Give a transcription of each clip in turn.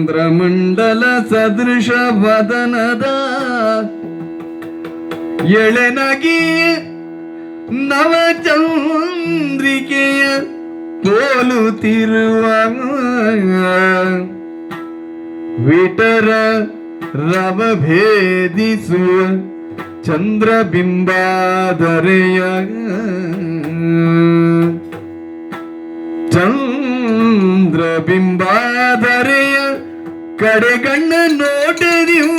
ಚಂದ್ರಮಂಡಲ ಸದೃಶ ವದನದ ಎಳೆನಗಿ ನವಚಂದ್ರಿಕೆಯ ಹೋಲುತ್ತಿರುವ ವಿಟರ ರವ ಭೇದಿಸುವ ಚಂದ್ರಬಿಂಬಾಧರೆಯ ಚಂದ್ರಬಿಂಬಾಧರೆಯ ಕಡೆಗಣ್ಣ ನೋಟದಿವು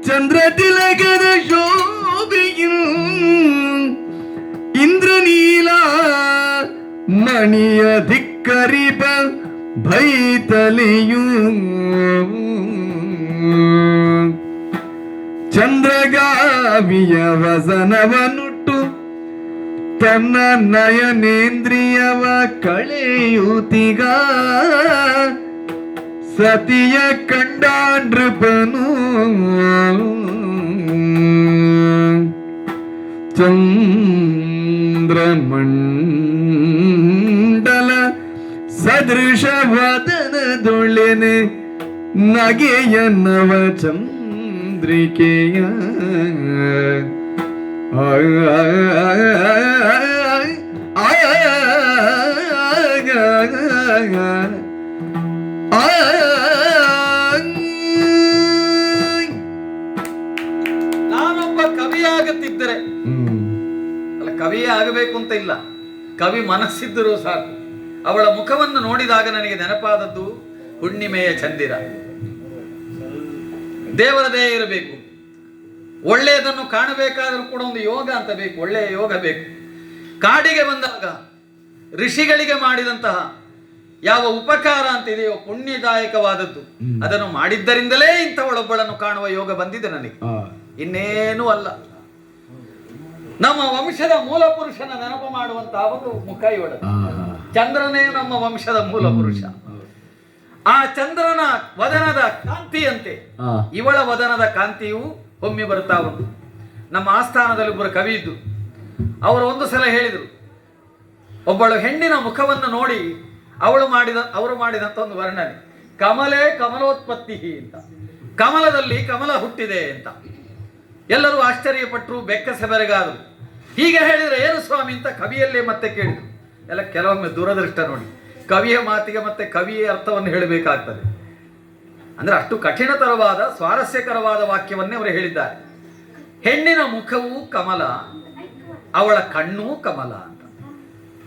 ಚಂದ್ರ ತಿಲಕದ ಶೋಭೆಯು ಇಂದ್ರನೀಲ ಮಣಿಯ ಧಿಕ್ಕರಿಪ ಭೈತಲಿಯು ಚಂದ್ರಗಾವಿಯ ವಸನವನುಟ್ಟು ತನ್ನ ನಯನೇಂದ್ರಿಯವ ಕಳೆಯುತ್ತಿಗ ಸತಿಯ ಕಂಡಾನೃಪನು ಚಂದ್ರಮಂಡಲ ಸದೃಶ ವದನದೊಳೆನೆ ನಗೆಯ ನವ ಚಂದ್ರಿಕೆಯ ನಾನೊಬ್ಬ ಕವಿಯಾಗುತ್ತಿದ್ದರೆ ಅಲ್ಲ, ಕವಿಯೇ ಆಗಬೇಕು ಅಂತ ಇಲ್ಲ, ಕವಿ ಮನಸ್ಸಿದ್ದರೂ ಸಾಕು. ಅವಳ ಮುಖವನ್ನು ನೋಡಿದಾಗ ನನಗೆ ನೆನಪಾದದ್ದು ಹುಣ್ಣಿಮೆಯ ಚಂದಿರ. ದೇವರದೇ ಇರಬೇಕು. ಒಳ್ಳೆಯದನ್ನು ಕಾಣಬೇಕಾದರೂ ಕೂಡ ಒಂದು ಯೋಗ ಅಂತ ಬೇಕು, ಒಳ್ಳೆಯ ಯೋಗ ಬೇಕು. ಕಾಡಿಗೆ ಬಂದಾಗ ಋಷಿಗಳಿಗೆ ಮಾಡಿದಂತಹ ಯಾವ ಉಪಕಾರ ಅಂತಿದೆಯೋ ಪುಣ್ಯದಾಯಕವಾದದ್ದು, ಅದನ್ನು ಮಾಡಿದ್ದರಿಂದಲೇ ಇಂಥವಳೊಬ್ಬಳನ್ನು ಕಾಣುವ ಯೋಗ ಬಂದಿದೆ ನನಗೆ, ಇನ್ನೇನೂ ಅಲ್ಲ. ನಮ್ಮ ವಂಶದ ಮೂಲ ಪುರುಷನ ನೆನಪು ಮಾಡುವಂತಹ ಒಂದು ಮುಖ ಇವಳ. ಚಂದ್ರನೇ ನಮ್ಮ ವಂಶದ ಮೂಲ ಪುರುಷ. ಆ ಚಂದ್ರನ ವದನದ ಕಾಂತಿಯಂತೆ ಇವಳ ವದನದ ಕಾಂತಿಯು ಒಮ್ಮೆ ಬರ್ತಾ ಉಂಟು. ನಮ್ಮ ಆಸ್ಥಾನದಲ್ಲಿ ಒಬ್ಬರು ಕವಿ ಇದ್ದು, ಅವರು ಒಂದು ಸಲ ಹೇಳಿದರು, ಒಬ್ಬಳು ಹೆಣ್ಣಿನ ಮುಖವನ್ನು ನೋಡಿ ಅವರು ಮಾಡಿದಂತ ಒಂದು ವರ್ಣನೆ, ಕಮಲೇ ಕಮಲೋತ್ಪತ್ತಿ ಅಂತ, ಕಮಲದಲ್ಲಿ ಕಮಲ ಹುಟ್ಟಿದೆ ಅಂತ. ಎಲ್ಲರೂ ಆಶ್ಚರ್ಯಪಟ್ಟರು, ಬೆಕ್ಕಸೆ ಬೆರಗಾದರು. ಹೀಗೆ ಹೇಳಿದರೆ ಏನು ಸ್ವಾಮಿ ಅಂತ ಕವಿಯಲ್ಲೇ ಮತ್ತೆ ಕೇಳಿದರು. ಎಲ್ಲ ಕೆಲವೊಮ್ಮೆ ದುರದೃಷ್ಟ ನೋಡಿ, ಕವಿಯ ಮಾತಿಗೆ ಮತ್ತೆ ಕವಿಯ ಅರ್ಥವನ್ನು ಹೇಳಬೇಕಾಗ್ತದೆ. ಅಂದ್ರೆ ಅಷ್ಟು ಕಠಿಣತರವಾದ ಸ್ವಾರಸ್ಯಕರವಾದ ವಾಕ್ಯವನ್ನೇ ಅವರು ಹೇಳಿದ್ದಾರೆ. ಹೆಣ್ಣಿನ ಮುಖವು ಕಮಲ, ಅವಳ ಕಣ್ಣು ಕಮಲ ಅಂತ,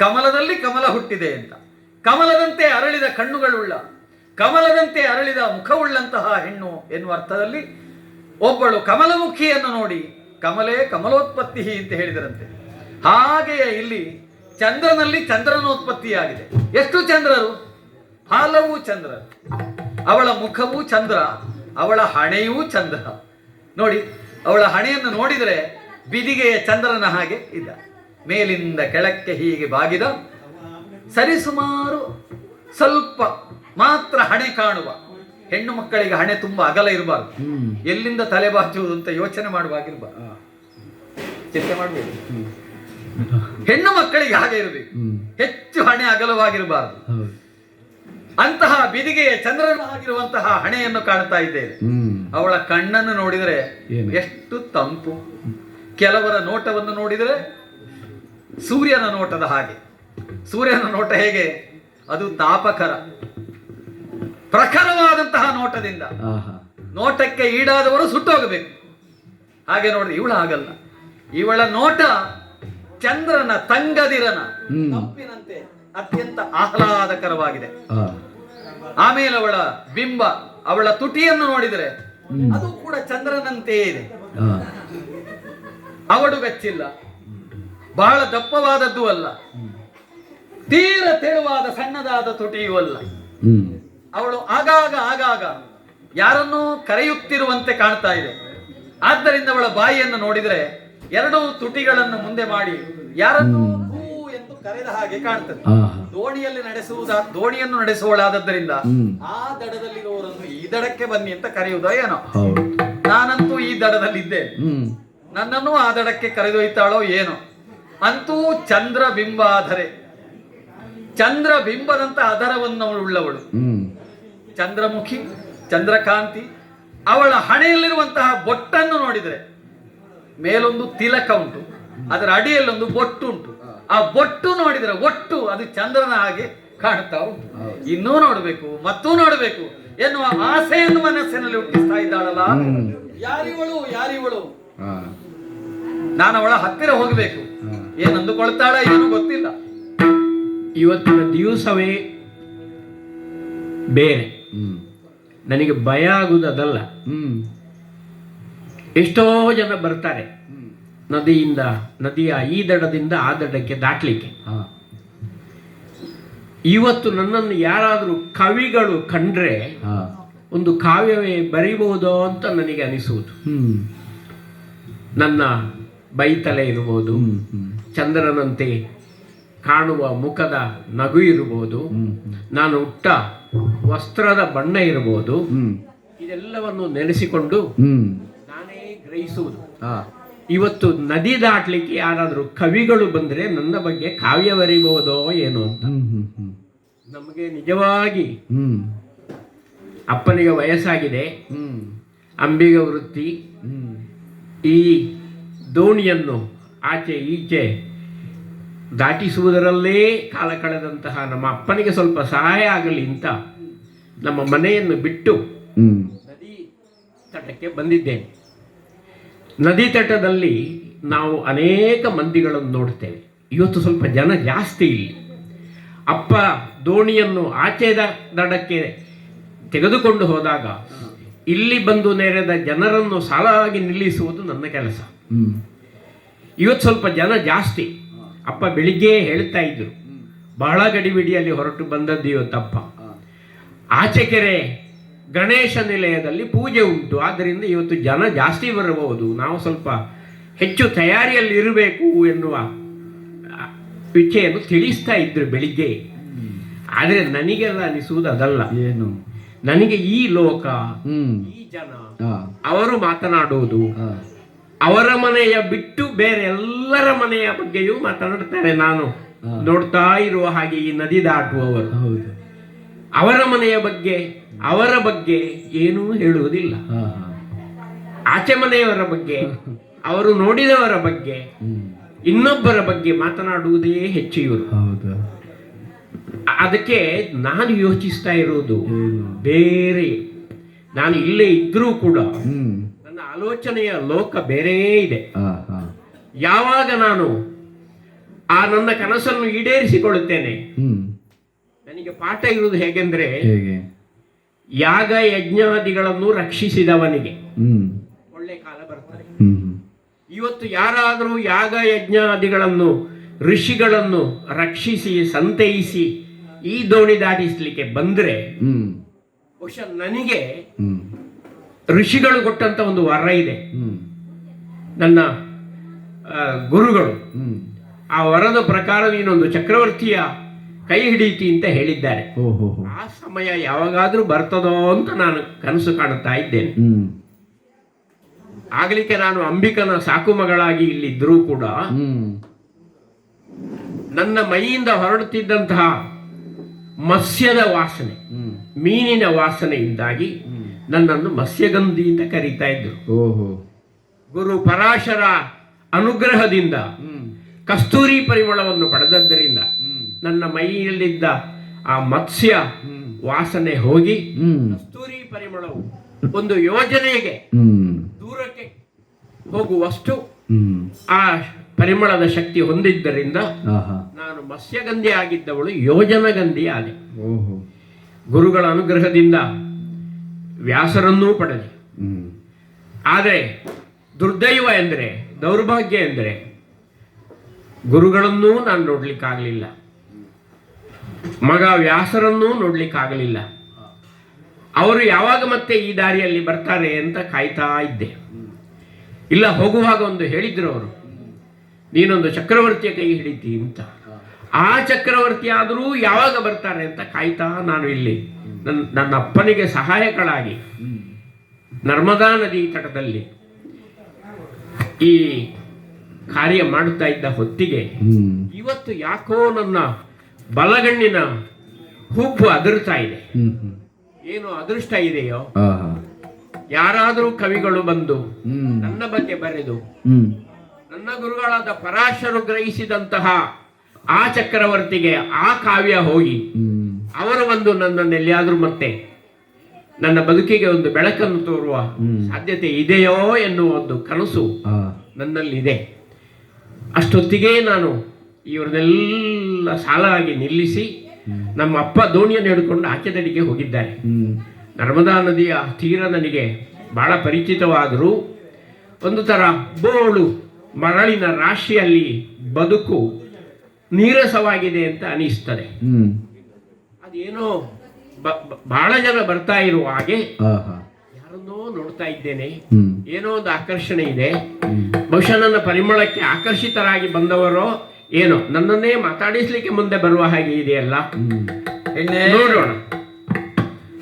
ಕಮಲದಲ್ಲಿ ಕಮಲ ಹುಟ್ಟಿದೆ ಅಂತ. ಕಮಲದಂತೆ ಅರಳಿದ ಕಣ್ಣುಗಳುಳ್ಳ, ಕಮಲದಂತೆ ಅರಳಿದ ಮುಖವುಳ್ಳಂತಹ ಹೆಣ್ಣು ಎನ್ನುವ ಅರ್ಥದಲ್ಲಿ ಒಬ್ಬಳು ಕಮಲಮುಖಿಯನ್ನು ನೋಡಿ ಕಮಲೇ ಕಮಲೋತ್ಪತ್ತಿ ಅಂತ ಹೇಳಿದರಂತೆ. ಹಾಗೆಯೇ ಇಲ್ಲಿ ಚಂದ್ರನಲ್ಲಿ ಚಂದ್ರನೋತ್ಪತ್ತಿಯಾಗಿದೆ. ಎಷ್ಟು ಚಂದ್ರರು? ಹಲವು ಚಂದ್ರರು. ಅವಳ ಮುಖವೂ ಚಂದ್ರ, ಅವಳ ಹಣೆಯೂ ಚಂದ್ರ. ನೋಡಿ, ಅವಳ ಹಣೆಯನ್ನು ನೋಡಿದರೆ ಬಿದಿಗೆಯ ಚಂದ್ರನ ಹಾಗೆ ಇದ್ದ, ಮೇಲಿಂದ ಕೆಳಕ್ಕೆ ಹೀಗೆ ಬಾಗಿದ, ಸರಿಸುಮಾರು ಸ್ವಲ್ಪ ಮಾತ್ರ ಹಣೆ ಕಾಣುವ. ಹೆಣ್ಣು ಮಕ್ಕಳಿಗೆ ಹಣೆ ತುಂಬಾ ಅಗಲ ಇರಬಾರ್ದು, ಎಲ್ಲಿಂದ ತಲೆ ಬಾಚುವುದು ಅಂತ ಯೋಚನೆ ಮಾಡುವಾಗಿರ್ಬಾರ್ದು, ಚಿಂತೆ ಮಾಡಬೇಕು. ಹೆಣ್ಣು ಮಕ್ಕಳಿಗೆ ಹಾಗೆ ಇರಬೇಕು, ಹೆಚ್ಚು ಹಣೆ ಅಗಲವಾಗಿರಬಾರದು. ಅಂತಹ ಬಿದಿಗೆಯ ಚಂದ್ರನ ಆಗಿರುವಂತಹ ಹಣೆಯನ್ನು ಕಾಣ್ತಾ ಇದ್ದೇವೆ. ಅವಳ ಕಣ್ಣನ್ನು ನೋಡಿದರೆ ಎಷ್ಟು ತಂಪು. ಕೆಲವರ ನೋಟವನ್ನು ನೋಡಿದರೆ ಸೂರ್ಯನ ನೋಟದ ಹಾಗೆ. ಸೂರ್ಯನ ನೋಟ ಹೇಗೆ? ಅದು ತಾಪಕರ, ಪ್ರಖರವಾದಂತಹ ನೋಟದಿಂದ ನೋಟಕ್ಕೆ ಈಡಾದವರು ಸುಟ್ಟೋಗಬೇಕು. ಹಾಗೆ ನೋಡಿದ್ರೆ ಇವಳ ಹಾಗಲ್ಲ. ಇವಳ ನೋಟ ಚಂದ್ರನ ತಂಗದಿರನ ತಂಪಿನಂತೆ ಅತ್ಯಂತ ಆಹ್ಲಾದಕರವಾಗಿದೆ. ಆಮೇಲೆ ಅವಳ ಬಿಂಬ, ಅವಳ ತುಟಿಯನ್ನು ನೋಡಿದರೆ ಅದು ಕೂಡ ಚಂದ್ರನಂತೆಯೇ ಇದೆ. ಅವಡುಗಚ್ಚಿಲ್ಲ, ಬಹಳ ದಪ್ಪವಾದದ್ದು ಅಲ್ಲ, ತೀರ ತೆಳುವಾದ ಸಣ್ಣದಾದ ತುಟಿಯೂ ಅಲ್ಲ. ಅವಳು ಆಗಾಗ ಯಾರನ್ನೂ ಕರೆಯುತ್ತಿರುವಂತೆ ಕಾಣ್ತಾ ಇದೆ. ಆದ್ದರಿಂದ ಅವಳ ಬಾಯಿಯನ್ನು ನೋಡಿದರೆ ಎರಡೂ ತುಟಿಗಳನ್ನು ಮುಂದೆ ಮಾಡಿ ಯಾರನ್ನೂ ಹೂ ಎಂದು ಕರೆದ ಹಾಗೆ ಕಾಣ್ತದೆ. ದೋಣಿಯನ್ನು ನಡೆಸುವಳಾದದ್ದರಿಂದ ಆ ದಡದಲ್ಲಿರುವವರನ್ನು ಈ ದಡಕ್ಕೆ ಬನ್ನಿ ಅಂತ ಕರೆಯುವುದೋ ಏನೋ. ನಾನಂತೂ ಈ ದಡದಲ್ಲಿದ್ದೆ, ನನ್ನನ್ನು ಆ ದಡಕ್ಕೆ ಕರೆದೊಯ್ತಾಳೋ ಏನೋ. ಅಂತೂ ಚಂದ್ರ ಬಿಂಬಾಧರೆ, ಚಂದ್ರ ಬಿಂಬದಂತ ಅದರವನ್ನುಳ್ಳವಳು, ಚಂದ್ರಮುಖಿ, ಚಂದ್ರಕಾಂತಿ. ಅವಳ ಹಣೆಯಲ್ಲಿರುವಂತಹ ಬೊಟ್ಟನ್ನು ನೋಡಿದರೆ ಮೇಲೊಂದು ತಿಲಕ ಉಂಟು, ಅದರ ಅಡಿಯಲ್ಲೊಂದು ಬೊಟ್ಟು ಉಂಟು. ಆ ಬೊಟ್ಟು ನೋಡಿದರೆ ಒಟ್ಟು ಅದು ಚಂದ್ರನ ಹಾಗೆ ಕಾಣುತ್ತಾ ಉಂಟು. ಇನ್ನೂ ನೋಡಬೇಕು, ಮತ್ತೂ ನೋಡಬೇಕು ಎನ್ನುವ ಆಸೆಯನ್ನು ಮನಸ್ಸಿನಲ್ಲಿ ಹುಟ್ಟಿಸ್ತಾ ಇದ್ದಾಳಲ್ಲ. ಯಾರಿವಳು? ನಾನು ಅವಳ ಹತ್ತಿರ ಹೋಗಬೇಕು. ಏನಂದುಕೊಳ್ತಾಳ ಏನು ಗೊತ್ತಿಲ್ಲ. ಇವತ್ತಿನ ದಿವಸವೇ ಬೇರೆ. ನನಗೆ ಭಯ ಆಗುವುದಲ್ಲ. ಎಷ್ಟೋ ಜನ ಬರ್ತಾರೆ ನದಿಯ ಈ ದಡದಿಂದ ಆ ದಡಕ್ಕೆ ದಾಟ್ಲಿಕ್ಕೆ. ಇವತ್ತು ನನ್ನನ್ನು ಯಾರಾದರೂ ಕವಿಗಳು ಕಂಡ್ರೆ ಒಂದು ಕಾವ್ಯವೇ ಬರೀಬಹುದೋ ಅಂತ ನನಗೆ ಅನಿಸುವುದು. ನನ್ನ ಬೈತಲೆ ಇರಬಹುದು, ಚಂದ್ರನಂತೆ ಕಾಣುವ ಮುಖದ ನಗು ಇರಬಹುದು, ನಾನು ಉಟ್ಟ ವಸ್ತ್ರದ ಬಣ್ಣ ಇರಬಹುದು. ಇದೆಲ್ಲವನ್ನು ನೆನೆಸಿಕೊಂಡು ನಾನೇ ಗ್ರಹಿಸುವುದು. ಇವತ್ತು ನದಿ ದಾಟ್ಲಿಕ್ಕೆ ಯಾರಾದರೂ ಕವಿಗಳು ಬಂದರೆ ನನ್ನ ಬಗ್ಗೆ ಕಾವ್ಯ ಬರೀಬಹುದೋ ಏನೋ ಅಂತ. ನಮಗೆ ನಿಜವಾಗಿ ಅಪ್ಪನಿಗೆ ವಯಸ್ಸಾಗಿದೆ, ಅಂಬಿಗ ವೃತ್ತಿ. ಈ ದೋಣಿಯನ್ನು ಆಚೆ ಈಚೆ ದಾಟಿಸುವುದರಲ್ಲೇ ಕಾಲ ಕಳೆದಂತಹ ನಮ್ಮ ಅಪ್ಪನಿಗೆ ಸ್ವಲ್ಪ ಸಹಾಯ ಆಗಲಿ ಅಂತ ನಮ್ಮ ಮನೆಯನ್ನು ಬಿಟ್ಟು ನದಿ ತಟಕ್ಕೆ ಬಂದಿದ್ದೇನೆ. ನದಿ ತಟದಲ್ಲಿ ನಾವು ಅನೇಕ ಮಂದಿಗಳನ್ನು ನೋಡ್ತೇವೆ. ಇವತ್ತು ಸ್ವಲ್ಪ ಜನ ಜಾಸ್ತಿ ಇಲ್ಲಿ. ಅಪ್ಪ ದೋಣಿಯನ್ನು ಆಚೆ ದಡಕ್ಕೆ ತೆಗೆದುಕೊಂಡು ಹೋದಾಗ ಇಲ್ಲಿ ಬಂದು ನೆರೆದ ಜನರನ್ನು ಸಾಲಾಗಿ ನಿಲ್ಲಿಸುವುದು ನನ್ನ ಕೆಲಸ. ಇವತ್ತು ಸ್ವಲ್ಪ ಜನ ಜಾಸ್ತಿ. ಅಪ್ಪ ಬೆಳಿಗ್ಗೆ ಹೇಳ್ತಾ ಇದ್ರು, ಬಹಳ ಗಡಿಬಿಡಿಯಲ್ಲಿ ಹೊರಟು ಬಂದದ್ದು ಇವತ್ತಪ್ಪ. ಆಚೆಕೆರೆ ಗಣೇಶ ನಿಲಯದಲ್ಲಿ ಪೂಜೆ ಉಂಟು, ಆದ್ದರಿಂದ ಇವತ್ತು ಜನ ಜಾಸ್ತಿ ಬರಬಹುದು, ನಾವು ಸ್ವಲ್ಪ ಹೆಚ್ಚು ತಯಾರಿಯಲ್ಲಿ ಇರಬೇಕು ಎನ್ನುವ ವಿಷಯನ್ನು ತಿಳಿಸ್ತಾ ಇದ್ರು ಬೆಳಿಗ್ಗೆ. ಆದರೆ ನನಗೆಲ್ಲ ಅನಿಸುವುದು ಅದಲ್ಲ. ಏನು? ನನಗೆ ಈ ಲೋಕ, ಈ ಜನ, ಅವರು ಮಾತನಾಡುವುದು, ಅವರ ಮನೆಯ ಬಿಟ್ಟು ಬೇರೆ ಎಲ್ಲರ ಮನೆಯ ಬಗ್ಗೆಯೂ ಮಾತನಾಡ್ತಾರೆ. ನಾನು ನೋಡ್ತಾ ಇರುವ ಹಾಗೆ ಈ ನದಿ ದಾಟುವವರು ಅವರ ಮನೆಯ ಬಗ್ಗೆ, ಅವರ ಬಗ್ಗೆ ಏನೂ ಹೇಳುವುದಿಲ್ಲ. ಆಚೆ ಮನೆಯವರ ಬಗ್ಗೆ, ಅವರು ನೋಡಿದವರ ಬಗ್ಗೆ, ಇನ್ನೊಬ್ಬರ ಬಗ್ಗೆ ಮಾತನಾಡುವುದೇ ಹೆಚ್ಚು ಇವರು. ಅದಕ್ಕೆ ನಾನು ಯೋಚಿಸ್ತಾ ಇರೋದು ಬೇರೆ. ನಾನು ಇಲ್ಲೇ ಇದ್ರೂ ಕೂಡ ನನ್ನ ಆಲೋಚನೆಯ ಲೋಕ ಬೇರೆ ಇದೆ. ಯಾವಾಗ ನಾನು ಆ ನನ್ನ ಕನಸನ್ನು ಈಡೇರಿಸಿಕೊಳ್ಳುತ್ತೇನೆ, ನನಗೆ ಪಾಠ ಇರುವುದು ಹೇಗೆಂದ್ರೆ, ಯಾಗ ಯಜ್ಞಾದಿಗಳನ್ನು ರಕ್ಷಿಸಿದವನಿಗೆ ಒಳ್ಳೆ ಕಾಲ ಬರ್ತದೆ. ಇವತ್ತು ಯಾರಾದರೂ ಯಾಗ ಯಜ್ಞಾದಿಗಳನ್ನು, ಋಷಿಗಳನ್ನು ರಕ್ಷಿಸಿ ಸಂತೈಸಿ ಈ ದೋಣಿ ದಾಟಿಸ್ಲಿಕ್ಕೆ ಬಂದ್ರೆ, ಬಹುಶಃ ನನಗೆ ಋಷಿಗಳು ಕೊಟ್ಟಂತ ಒಂದು ವರ ಇದೆ. ನನ್ನ ಗುರುಗಳು ಆ ವರದ ಪ್ರಕಾರ ನೀನೊಂದು ಚಕ್ರವರ್ತಿಯ ಕೈ ಹಿಡೀತಿ ಅಂತ ಹೇಳಿದ್ದಾರೆ. ಆ ಸಮಯ ಯಾವಾಗಾದ್ರೂ ಬರ್ತದೋ ಅಂತ ನಾನು ಕನಸು ಕಾಣುತ್ತಾ ಇದ್ದೇನೆ. ಆಗ್ಲಿಕ್ಕೆ ನಾನು ಅಂಬಿಕನ ಸಾಕು ಮಗಳಾಗಿ ಇಲ್ಲಿದ್ರೂ ಕೂಡ ನನ್ನ ಮೈಯಿಂದ ಹೊರಡುತ್ತಿದ್ದಂತಹ ಮತ್ಸ್ಯದ ವಾಸನೆ, ಮೀನಿನ ವಾಸನೆಯಿಂದಾಗಿ ನನ್ನನ್ನು ಮತ್ಸ್ಯಗಂಧಿ ಅಂತ ಕರೀತಾ ಇದ್ರು. ಗುರು ಪರಾಶರ ಅನುಗ್ರಹದಿಂದ ಕಸ್ತೂರಿ ಪರಿಮಳವನ್ನು ಪಡೆದದ್ದರಿಂದ ನನ್ನ ಮೈಯಲ್ಲಿದ್ದ ಆ ಮತ್ಸ್ಯ ವಾಸನೆ ಹೋಗಿ ಕಸ್ತೂರಿ ಪರಿಮಳವು ಒಂದು ಯೋಜನೆಗೆ ದೂರಕ್ಕೆ ಹೋಗುವಷ್ಟು ಆ ಪರಿಮಳದ ಶಕ್ತಿ ಹೊಂದಿದ್ದರಿಂದ ನಾನು ಮತ್ಸ್ಯಗಂಧಿ ಆಗಿದ್ದವಳು ಯೋಜನಗಂಧಿ ಆದೆ. ಗುರುಗಳ ಅನುಗ್ರಹದಿಂದ ವ್ಯಾಸರನ್ನೂ ಪಡೆದೆ. ಆದರೆ ದುರ್ದೈವ ಎಂದರೆ, ದೌರ್ಭಾಗ್ಯ ಎಂದರೆ, ಗುರುಗಳನ್ನೂ ನಾನು ನೋಡ್ಲಿಕ್ಕಾಗಲಿಲ್ಲ, ಮಗ ವ್ಯಾಸರನ್ನೂ ನೋಡ್ಲಿಕ್ಕಾಗಲಿಲ್ಲ. ಅವರು ಯಾವಾಗ ಮತ್ತೆ ಈ ದಾರಿಯಲ್ಲಿ ಬರ್ತಾರೆ ಅಂತ ಕಾಯ್ತಾ ಇದ್ದೆ. ಇಲ್ಲ, ಹೋಗುವಾಗ ಒಂದು ಹೇಳಿದ್ರು ಅವರು, ನೀನೊಂದು ಚಕ್ರವರ್ತಿಯ ಕೈ ಹಿಡಿತಿ ಅಂತ. ಆ ಚಕ್ರವರ್ತಿ ಆದರೂ ಯಾವಾಗ ಬರ್ತಾರೆ ಅಂತ ಕಾಯ್ತಾ ನಾನು ಇಲ್ಲಿ ನನ್ನ ಅಪ್ಪನಿಗೆ ಸಹಾಯಕಳಾಗಿ ನರ್ಮದಾ ನದಿ ತಟದಲ್ಲಿ ಈ ಕಾರ್ಯ ಮಾಡುತ್ತಾ ಇದ್ದ ಹೊತ್ತಿಗೆ ಇವತ್ತು ಯಾಕೋ ನನ್ನ ಬಲಗಣ್ಣಿನ ಹುಬ್ಬು ಅದರ್ತಾ ಇದೆ. ಹ್ಮ್ ಹ್ಮ್ ಏನು ಅದೃಷ್ಟ ಇದೆಯೋ, ಆಹಾ. ಯಾರಾದರೂ ಕವಿಗಳು ಬಂದು ಹ್ಮ್ ನನ್ನ ಬಗ್ಗೆ ಬರೆದು ಹ್ಮ್ ನನ್ನ ಗುರುಗಳಾದ ಪರಾಶರು ಗ್ರಹಿಸಿದಂತಹ ಆ ಚಕ್ರವರ್ತಿಗೆ ಆ ಕಾವ್ಯ ಹೋಗಿ ಹ್ಮ್ ಅವರು ಒಂದು ನನ್ನನ್ನು ಎಲ್ಲಿಯಾದರೂ ಮತ್ತೆ ನನ್ನ ಬದುಕಿಗೆ ಒಂದು ಬೆಳಕನ್ನು ತೋರುವ ಸಾಧ್ಯತೆ ಇದೆಯೋ ಎನ್ನುವ ಒಂದು ಕನಸು ಆ. ನನ್ನಲ್ಲಿದೆ. ಅಷ್ಟೊತ್ತಿಗೆ ನಾನು ಇವರನ್ನೆಲ್ಲ ಸಾಲಾಗಿ ನಿಲ್ಲಿಸಿ ನಮ್ಮ ಅಪ್ಪ ದೋಣಿಯನ್ನು ಹಿಡ್ಕೊಂಡು ಆಚೆದಡಿಗೆ ಹೋಗಿದ್ದಾರೆ. ಹ್ಮ್ ನರ್ಮದಾ ನದಿಯ ತೀರ ನನಗೆ ಬಹಳ ಪರಿಚಿತವಾದರೂ ಒಂದು ಥರ ಬೋಳು ಮರಳಿನ ರಾಶಿಯಲ್ಲಿ ಬದುಕು ನೀರಸವಾಗಿದೆ ಅಂತ ಅನಿಸ್ತದೆ. ಹ್ಮ್ ಅದೇನೋ ಬಹಳ ಜನ ಬರ್ತಾ ಇರುವ ಹಾಗೆ ಆಹಾ. ಯಾರನ್ನೋ ನೋಡ್ತಾ ಇದ್ದೇನೆ. ಹ್ಮ್ ಏನೋ ಒಂದು ಆಕರ್ಷಣೆ ಇದೆ. ಬಹುಶಃ ನನ್ನ ಪರಿಮಳಕ್ಕೆ ಆಕರ್ಷಿತರಾಗಿ ಬಂದವರೋ ಏನೋ, ನನ್ನನ್ನೇ ಮಾತಾಡಿಸ್ಲಿಕ್ಕೆ ಮುಂದೆ ಬರುವ ಹಾಗೆ ಇದೆಯಲ್ಲ. ಹೆಣ್ಣೆ, ನೋಡೋಣ.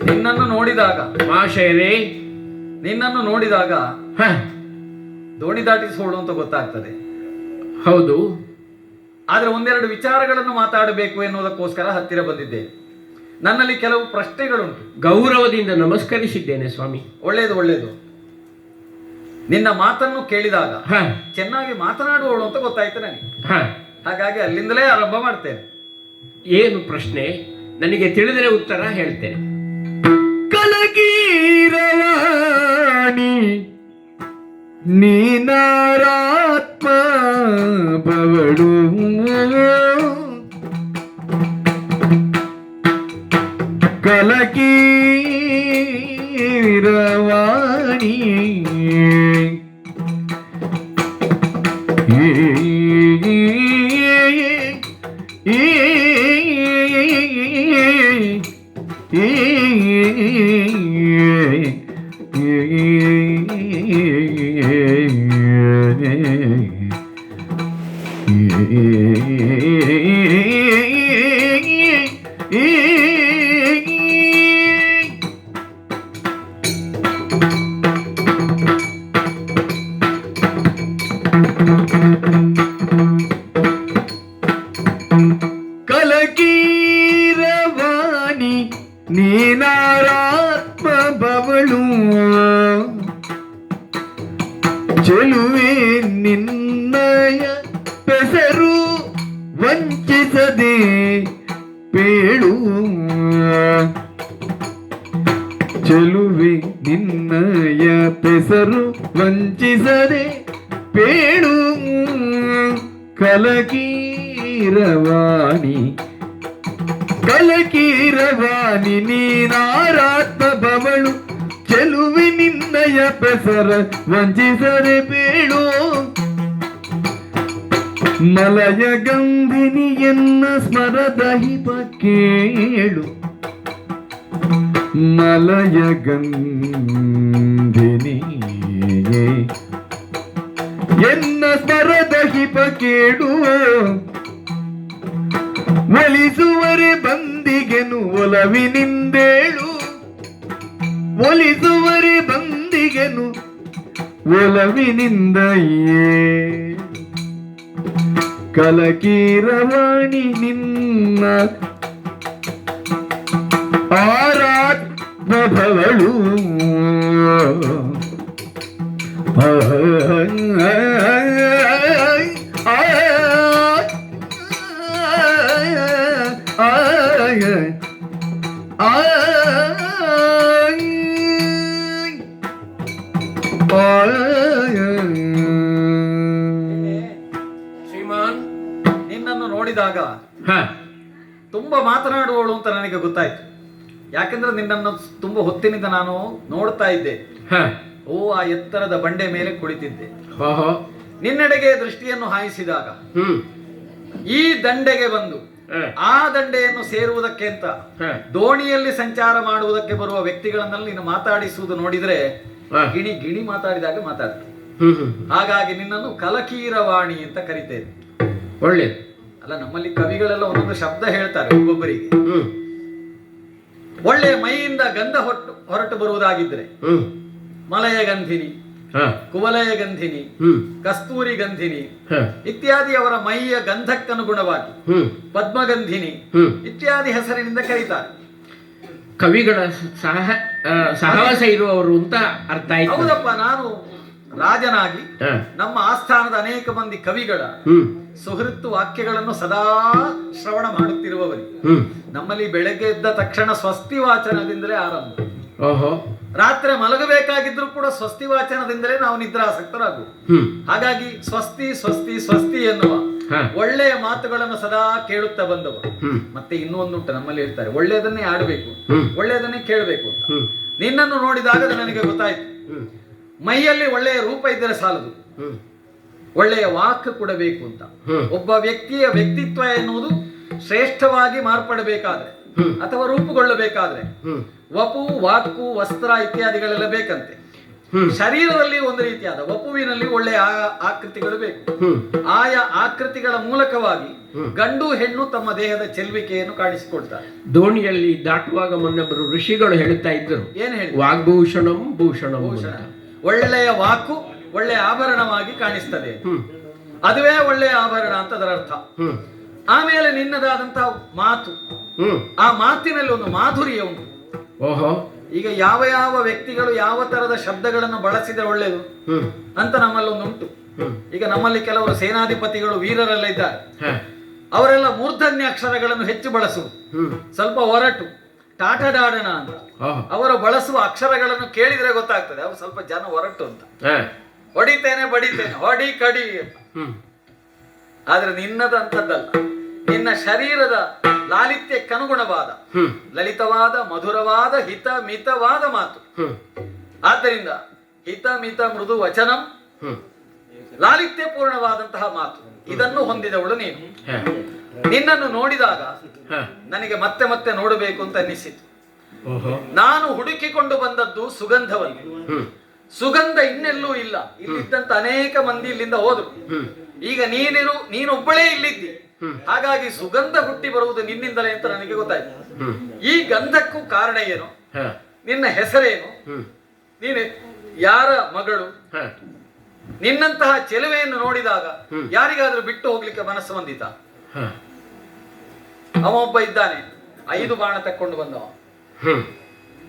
ನಿನ್ನನ್ನು ನೋಡಿದಾಗ, ಮಹಾಶಯರೇ, ನಿನ್ನನ್ನು ನೋಡಿದಾಗ ಹ, ದೋಣಿ ದಾಟಿಸೋಳು ಅಂತ ಗೊತ್ತಾಗ್ತದೆ. ಹೌದು. ಆದ್ರೆ ಒಂದೆರಡು ವಿಚಾರಗಳನ್ನು ಮಾತಾಡಬೇಕು ಎನ್ನುವುದಕ್ಕೋಸ್ಕರ ಹತ್ತಿರ ಬಂದಿದ್ದೆ. ನನ್ನಲ್ಲಿ ಕೆಲವು ಪ್ರಶ್ನೆಗಳುಂಟು. ಗೌರವದಿಂದ ನಮಸ್ಕರಿಸಿದ್ದೇನೆ ಸ್ವಾಮಿ. ಒಳ್ಳೇದು ಒಳ್ಳೇದು. ನಿನ್ನ ಮಾತನ್ನು ಕೇಳಿದಾಗ ಹ, ಚೆನ್ನಾಗಿ ಮಾತನಾಡುವವಳು ಅಂತ ಗೊತ್ತಾಯ್ತು ನನಗೆ. ಹ. ಹಾಗಾಗಿ ಅಲ್ಲಿಂದಲೇ ಆರಂಭ ಮಾಡ್ತೇನೆ. ಏನು ಪ್ರಶ್ನೆ? ನನಗೆ ತಿಳಿದರೆ ಉತ್ತರ ಹೇಳ್ತೇನೆ. ಕಲಗೀರವಾಣಿ ನೀನಾರಾತ್ಮ ಬವಡು ಕಲಗೀರವಾಣಿ ಕಲಗೀರವಾಣಿ ನೀನಾರಾತ್ಮ ಬವಳು ಚೆಲುವೆ ನಿನ್ನಯ ಪೆಸರು ವಂಚಿಸದೆ ಪೇಳು ಚೆಲುವೆ ನಿನ್ನಯ ಪೆಸರು ವಂಚಿಸದೆ ಪೇಳು ಕಲಗೀರವಾಣಿ ಕಲಗೀರವಾಣಿ ನೀನಾರಾತ್ಮ ಬವಳು ಚೆಲುವೆ ನಿನ್ನಯ ಪೆಸರ ವಂಚಿಸದೆ ಬೇಳು ಮಲಯ ಗಂಧಿನಿಯನ್ನ ಸ್ಮರದ ಹಿಪ ಕೇಳು ಮಲಯ ಗಂಧಿನಿ ಎನ್ನ ಸ್ಮರದ ಹಿಪ ಕೇಳು ಒಲಿಸುವರೆ ಬಂದಿಗೆನು ಒಲವಿನಿಂದೇಳು ಒಲಿಸುವರೆ ಬಂದಿಗೆನು ಒಲವಿನಿಂದ ಕಲಕೀರವಾಣಿ ನಿನ್ನ ಆರಾತ್ಮ ಭವಳು ಶ್ರೀಮಾನ್, ನಿನ್ನನ್ನು ನೋಡಿದಾಗ ಹ, ತುಂಬಾ ಮಾತನಾಡುವವಳು ಅಂತ ನನಗೆ ಗೊತ್ತಾಯ್ತು. ಯಾಕೆಂದ್ರೆ ನಿನ್ನನ್ನು ತುಂಬಾ ಹೊತ್ತಿನಿಂದ ನಾನು ನೋಡ್ತಾ ಇದ್ದೆ. ಹ, ಓ, ಆ ಎತ್ತರದ ಬಂಡೆ ಮೇಲೆ ಕುಳಿತಿದ್ದೆ. ಓಹೋ, ನಿನ್ನೆಡೆಗೆ ದೃಷ್ಟಿಯನ್ನು ಹಾಯಿಸಿದಾಗ ಹ್ಮ್, ಈ ದಂಡೆಗೆ ಬಂದು ಹ, ಆ ದಂಡೆಯನ್ನು ಸೇರುವುದಕ್ಕೆ ಅಂತ ಹ, ದೋಣಿಯಲ್ಲಿ ಸಂಚಾರ ಮಾಡುವುದಕ್ಕೆ ಬರುವ ವ್ಯಕ್ತಿಗಳನ್ನೆಲ್ಲ ನೀನು ಮಾತಾಡಿಸುವುದು ನೋಡಿದ್ರೆ ಹ, ಗಿಣಿ ಗಿಣಿ ಮಾತಾಡಿದಾಗ ಮಾತಾಡ್ತೀನಿ. ಹ್ಮ್, ಹ್ಮ್. ಹಾಗಾಗಿ ನಿನ್ನನ್ನು ಕಲಕೀರವಾಣಿ ಅಂತ ಕರಿತೇನೆ. ಒಳ್ಳೇದು. ಅಲ್ಲ, ನಮ್ಮಲ್ಲಿ ಕವಿಗಳೆಲ್ಲ ಒಂದೊಂದು ಶಬ್ದ ಹೇಳ್ತಾರೆ ಒಬ್ಬೊಬ್ಬರಿಗೆ. ಹ್ಮ್, ಒಳ್ಳೆಯ ಮೈಯಿಂದ ಗಂಧ ಹೊರಟು ಬರುವುದಾಗಿದ್ರೆ ಹ್ಮ್, ಮಲಯ ಗಂಧಿನಿ, ಹ, ಕುವಲಯ ಗಂಧಿನಿ, ಹ್ಮ್, ಕಸ್ತೂರಿ ಗಂಧಿನಿ ಹ, ಇತ್ಯಾದಿ ಅವರ ಮೈಯ ಗಂಧಕ್ಕನುಗುಣವಾಗಿ ಹ್ಮ್, ಪದ್ಮಗಂಧಿನಿ ಹ್ಮ್. ಇತ್ಯಾದಿ ಹೆಸರಿನಿಂದ ಕರೀತಾರೆ. ಕವಿಗಳ ಸಹವಾಸ ಇರುವವರು ಅಂತ ಅರ್ಥ ಆಯ್ತು. ಹೌದಪ್ಪ, ನಾನು ರಾಜನಾಗಿ ಹ, ನಮ್ಮ ಆಸ್ಥಾನದ ಅನೇಕ ಮಂದಿ ಕವಿಗಳ ಹ್ಮ್, ಸುಹೃತ್ತು ವಾಕ್ಯಗಳನ್ನು ಸದಾ ಶ್ರವಣ ಮಾಡುತ್ತಿರುವವರಿಗೆ ಹ್ಮ್, ನಮ್ಮಲ್ಲಿ ಬೆಳಗ್ಗೆ ಎದ್ದ ತಕ್ಷಣ ಸ್ವಸ್ತಿ ವಾಚನದಿಂದಲೇ ಆರಂಭ. ಓಹೋ, ರಾತ್ರಿ ಮಲಗಬೇಕಾಗಿದ್ರು ಕೂಡ ಸ್ವಸ್ತಿ ವಾಚನದಿಂದಲೇ ನಾವು ನಿದ್ರಾಸಕ್ತರಾಗು. ಹ್ಮ್, ಹಾಗಾಗಿ ಸ್ವಸ್ತಿ ಸ್ವಸ್ತಿ ಸ್ವಸ್ತಿ ಎನ್ನುವ ಹ, ಒಳ್ಳೆಯ ಮಾತುಗಳನ್ನು ಸದಾ ಕೇಳುತ್ತಾ ಬಂದವರು. ಹ್ಮ್, ಮತ್ತೆ ಇನ್ನೂ ಒಂದುಂಟು, ನಮ್ಮಲ್ಲಿ ಹೇಳ್ತಾರೆ ಒಳ್ಳೆಯದನ್ನೇ ಆಡಬೇಕು, ಹ್ಮ್, ಒಳ್ಳೆಯದನ್ನೇ ಕೇಳಬೇಕು ಅಂತ. ಹ್ಮ್, ನಿನ್ನನ್ನು ನೋಡಿದಾಗ ನನಗೆ ಗೊತ್ತಾಯ್ತು, ಹ್ಮ್, ಮೈಯಲ್ಲಿ ಒಳ್ಳೆಯ ರೂಪ ಇದ್ದರೆ ಸಾಲದು, ಹ್ಮ್, ಒಳ್ಳೆಯ ವಾಕ್ ಕೊಡಬೇಕು ಅಂತ. ಹ್ಮ್, ಒಬ್ಬ ವ್ಯಕ್ತಿಯ ವ್ಯಕ್ತಿತ್ವ ಎನ್ನುವುದು ಶ್ರೇಷ್ಠವಾಗಿ ಮಾರ್ಪಡಬೇಕಾದ್ರೆ ಹ್ಮ್, ಅಥವಾ ರೂಪುಗೊಳ್ಳಬೇಕಾದ್ರೆ ಹ್ಮ್, ವಪು, ವಾಕು, ವಸ್ತ್ರ ಇತ್ಯಾದಿಗಳೆಲ್ಲ ಬೇಕಂತೆ. ಹ್ಮ್, ಶರೀರದಲ್ಲಿ ಒಂದು ರೀತಿಯಾದ ವಪುವಿನಲ್ಲಿ ಒಳ್ಳೆಯ ಆಕೃತಿಗಳು ಬೇಕು. ಹ್ಮ್, ಆಯಾ ಆಕೃತಿಗಳ ಮೂಲಕವಾಗಿ ಹ್ಮ್. ಗಂಡು ಹೆಣ್ಣು ತಮ್ಮ ದೇಹದ ಚೆಲುವಿಕೆಯನ್ನು ಕಾಣಿಸಿಕೊಳ್ತಾರೆ. ದೋಣಿಯಲ್ಲಿ ದಾಟುವಾಗ ಮೊನ್ನೊಬ್ಬರು ಋಷಿಗಳು ಹೇಳುತ್ತಾ ಇದ್ದರು, ಏನ್ ಹೇಳಿ, ವಾಗ್ಭೂಷಣಂ ಭೂಷಣಂ ಭೂಷಣ, ಅಂತ. ಒಳ್ಳೆಯ ವಾಕು ಒಳ್ಳೆಯ ಆಭರಣವಾಗಿ ಕಾಣಿಸ್ತದೆ, ಹ್ಮ್, ಅದುವೇ ಒಳ್ಳೆಯ ಆಭರಣ ಅಂತ ಅದರ ಅರ್ಥ. ಹ್ಮ್, ಆಮೇಲೆ ನಿನ್ನದಾದಂತಹ ಮಾತು, ಹ್ಮ್, ಆ ಮಾತಿನಲ್ಲಿ ಒಂದು ಮಾಧುರ್ಯ ಉಂಟು. ಓಹೋ, ಈಗ ಯಾವ ಯಾವ ವ್ಯಕ್ತಿಗಳು ಯಾವ ತರದ ಶಬ್ದಗಳನ್ನು ಬಳಸಿದರೆ ಒಳ್ಳೆಯದು ಹ್ಮ್, ಅಂತ ನಮ್ಮಲ್ಲಿ ಒಂದು ಉಂಟು. ಹ್ಮ್, ಈಗ ನಮ್ಮಲ್ಲಿ ಕೆಲವರು ಸೇನಾಧಿಪತಿಗಳು ವೀರರೆಲ್ಲ ಇದ್ದಾರೆ, ಹ, ಅವರೆಲ್ಲ ಮೂರ್ಧನ್ಯ ಅಕ್ಷರಗಳನ್ನು ಹೆಚ್ಚು ಬಳಸುವುದು, ಹ್ಮ್, ಸ್ವಲ್ಪ ಹೊರಟು ಟಾಟಡಾಡಣ ಅಂತ. ಓಹೋ, ಅವರು ಬಳಸುವ ಅಕ್ಷರಗಳನ್ನು ಕೇಳಿದ್ರೆ ಗೊತ್ತಾಗ್ತದೆ ಅವರು ಸ್ವಲ್ಪ ಜನ ಹೊರಟು ಅಂತ. ಹ, ಹೊಡಿತೇನೆ ಬಡಿತೇನೆ, ಹೊಡಿ ಕಡಿ ಅಂತ. ಹ್ಮ್, ಆದ್ರೆ ನಿನ್ನದಂಥದ್ದಲ್ಲ, ನಿನ್ನ ಶರೀರದ ಲಾಲಿತ್ಯಕ್ಕನುಗುಣವಾದ ಹ್ಮ್, ಲಲಿತವಾದ ಮಧುರವಾದ ಹಿತ ಮಿತವಾದ ಮಾತು. ಹ್ಮ್, ಆದ್ದರಿಂದ ಹಿತ ಮಿತ ಮೃದು ವಚನಂ, ಹ್ಮ್, ಲಾಲಿತ್ಯಪೂರ್ಣವಾದಂತಹ ಮಾತು, ಇದನ್ನು ಹೊಂದಿದವಳು ನೀನು. ಹ, ನಿನ್ನನ್ನು ನೋಡಿದಾಗ ಹ, ನನಗೆ ಮತ್ತೆ ಮತ್ತೆ ನೋಡಬೇಕು ಅಂತ ಅನ್ನಿಸಿತು. ಓಹೋ, ನಾನು ಹುಡುಕಿಕೊಂಡು ಬಂದದ್ದು ಸುಗಂಧವನ್ನು. ಹ್ಮ್, ಸುಗಂಧ ಇನ್ನೆಲ್ಲೂ ಇಲ್ಲ, ಇಲ್ಲಿದ್ದಂತ ಅನೇಕ ಮಂದಿ ಇಲ್ಲಿಂದ ಹೋದ್ರು. ಹ್ಮ್, ಈಗ ನೀನೊಬ್ಬಳೇ ಇಲ್ಲಿದ್ದಿ, ಹ್ಮ್, ಹಾಗಾಗಿ ಸುಗಂಧ ಹುಟ್ಟಿ ಬರುವುದು ನಿನ್ನಿಂದಲೇ ಅಂತ ನನಗೆ ಗೊತ್ತಾಯ್ತು. ಹ್ಮ್, ಈ ಗಂಧಕ್ಕೂ ಕಾರಣ ಏನು, ಹ, ನಿನ್ನ ಹೆಸರೇನು, ಹ್ಮ್, ನೀನು ಯಾರ ಮಗಳು, ಹ, ನಿನ್ನಂತಹ ಚೆಲುವೆಯನ್ನು ನೋಡಿದಾಗ ಹ್ಮ್. ಯಾರಿಗಾದ್ರೂ ಬಿಟ್ಟು ಹೋಗ್ಲಿಕ್ಕೆ ಮನಸ್ಸು ಬಂದಿತ? ಹ, ಅವೊಬ್ಬ ಇದ್ದಾನೆ 5 ಬಾಣ ತಕ್ಕೊಂಡು ಬಂದವ, ಹ್ಮ್,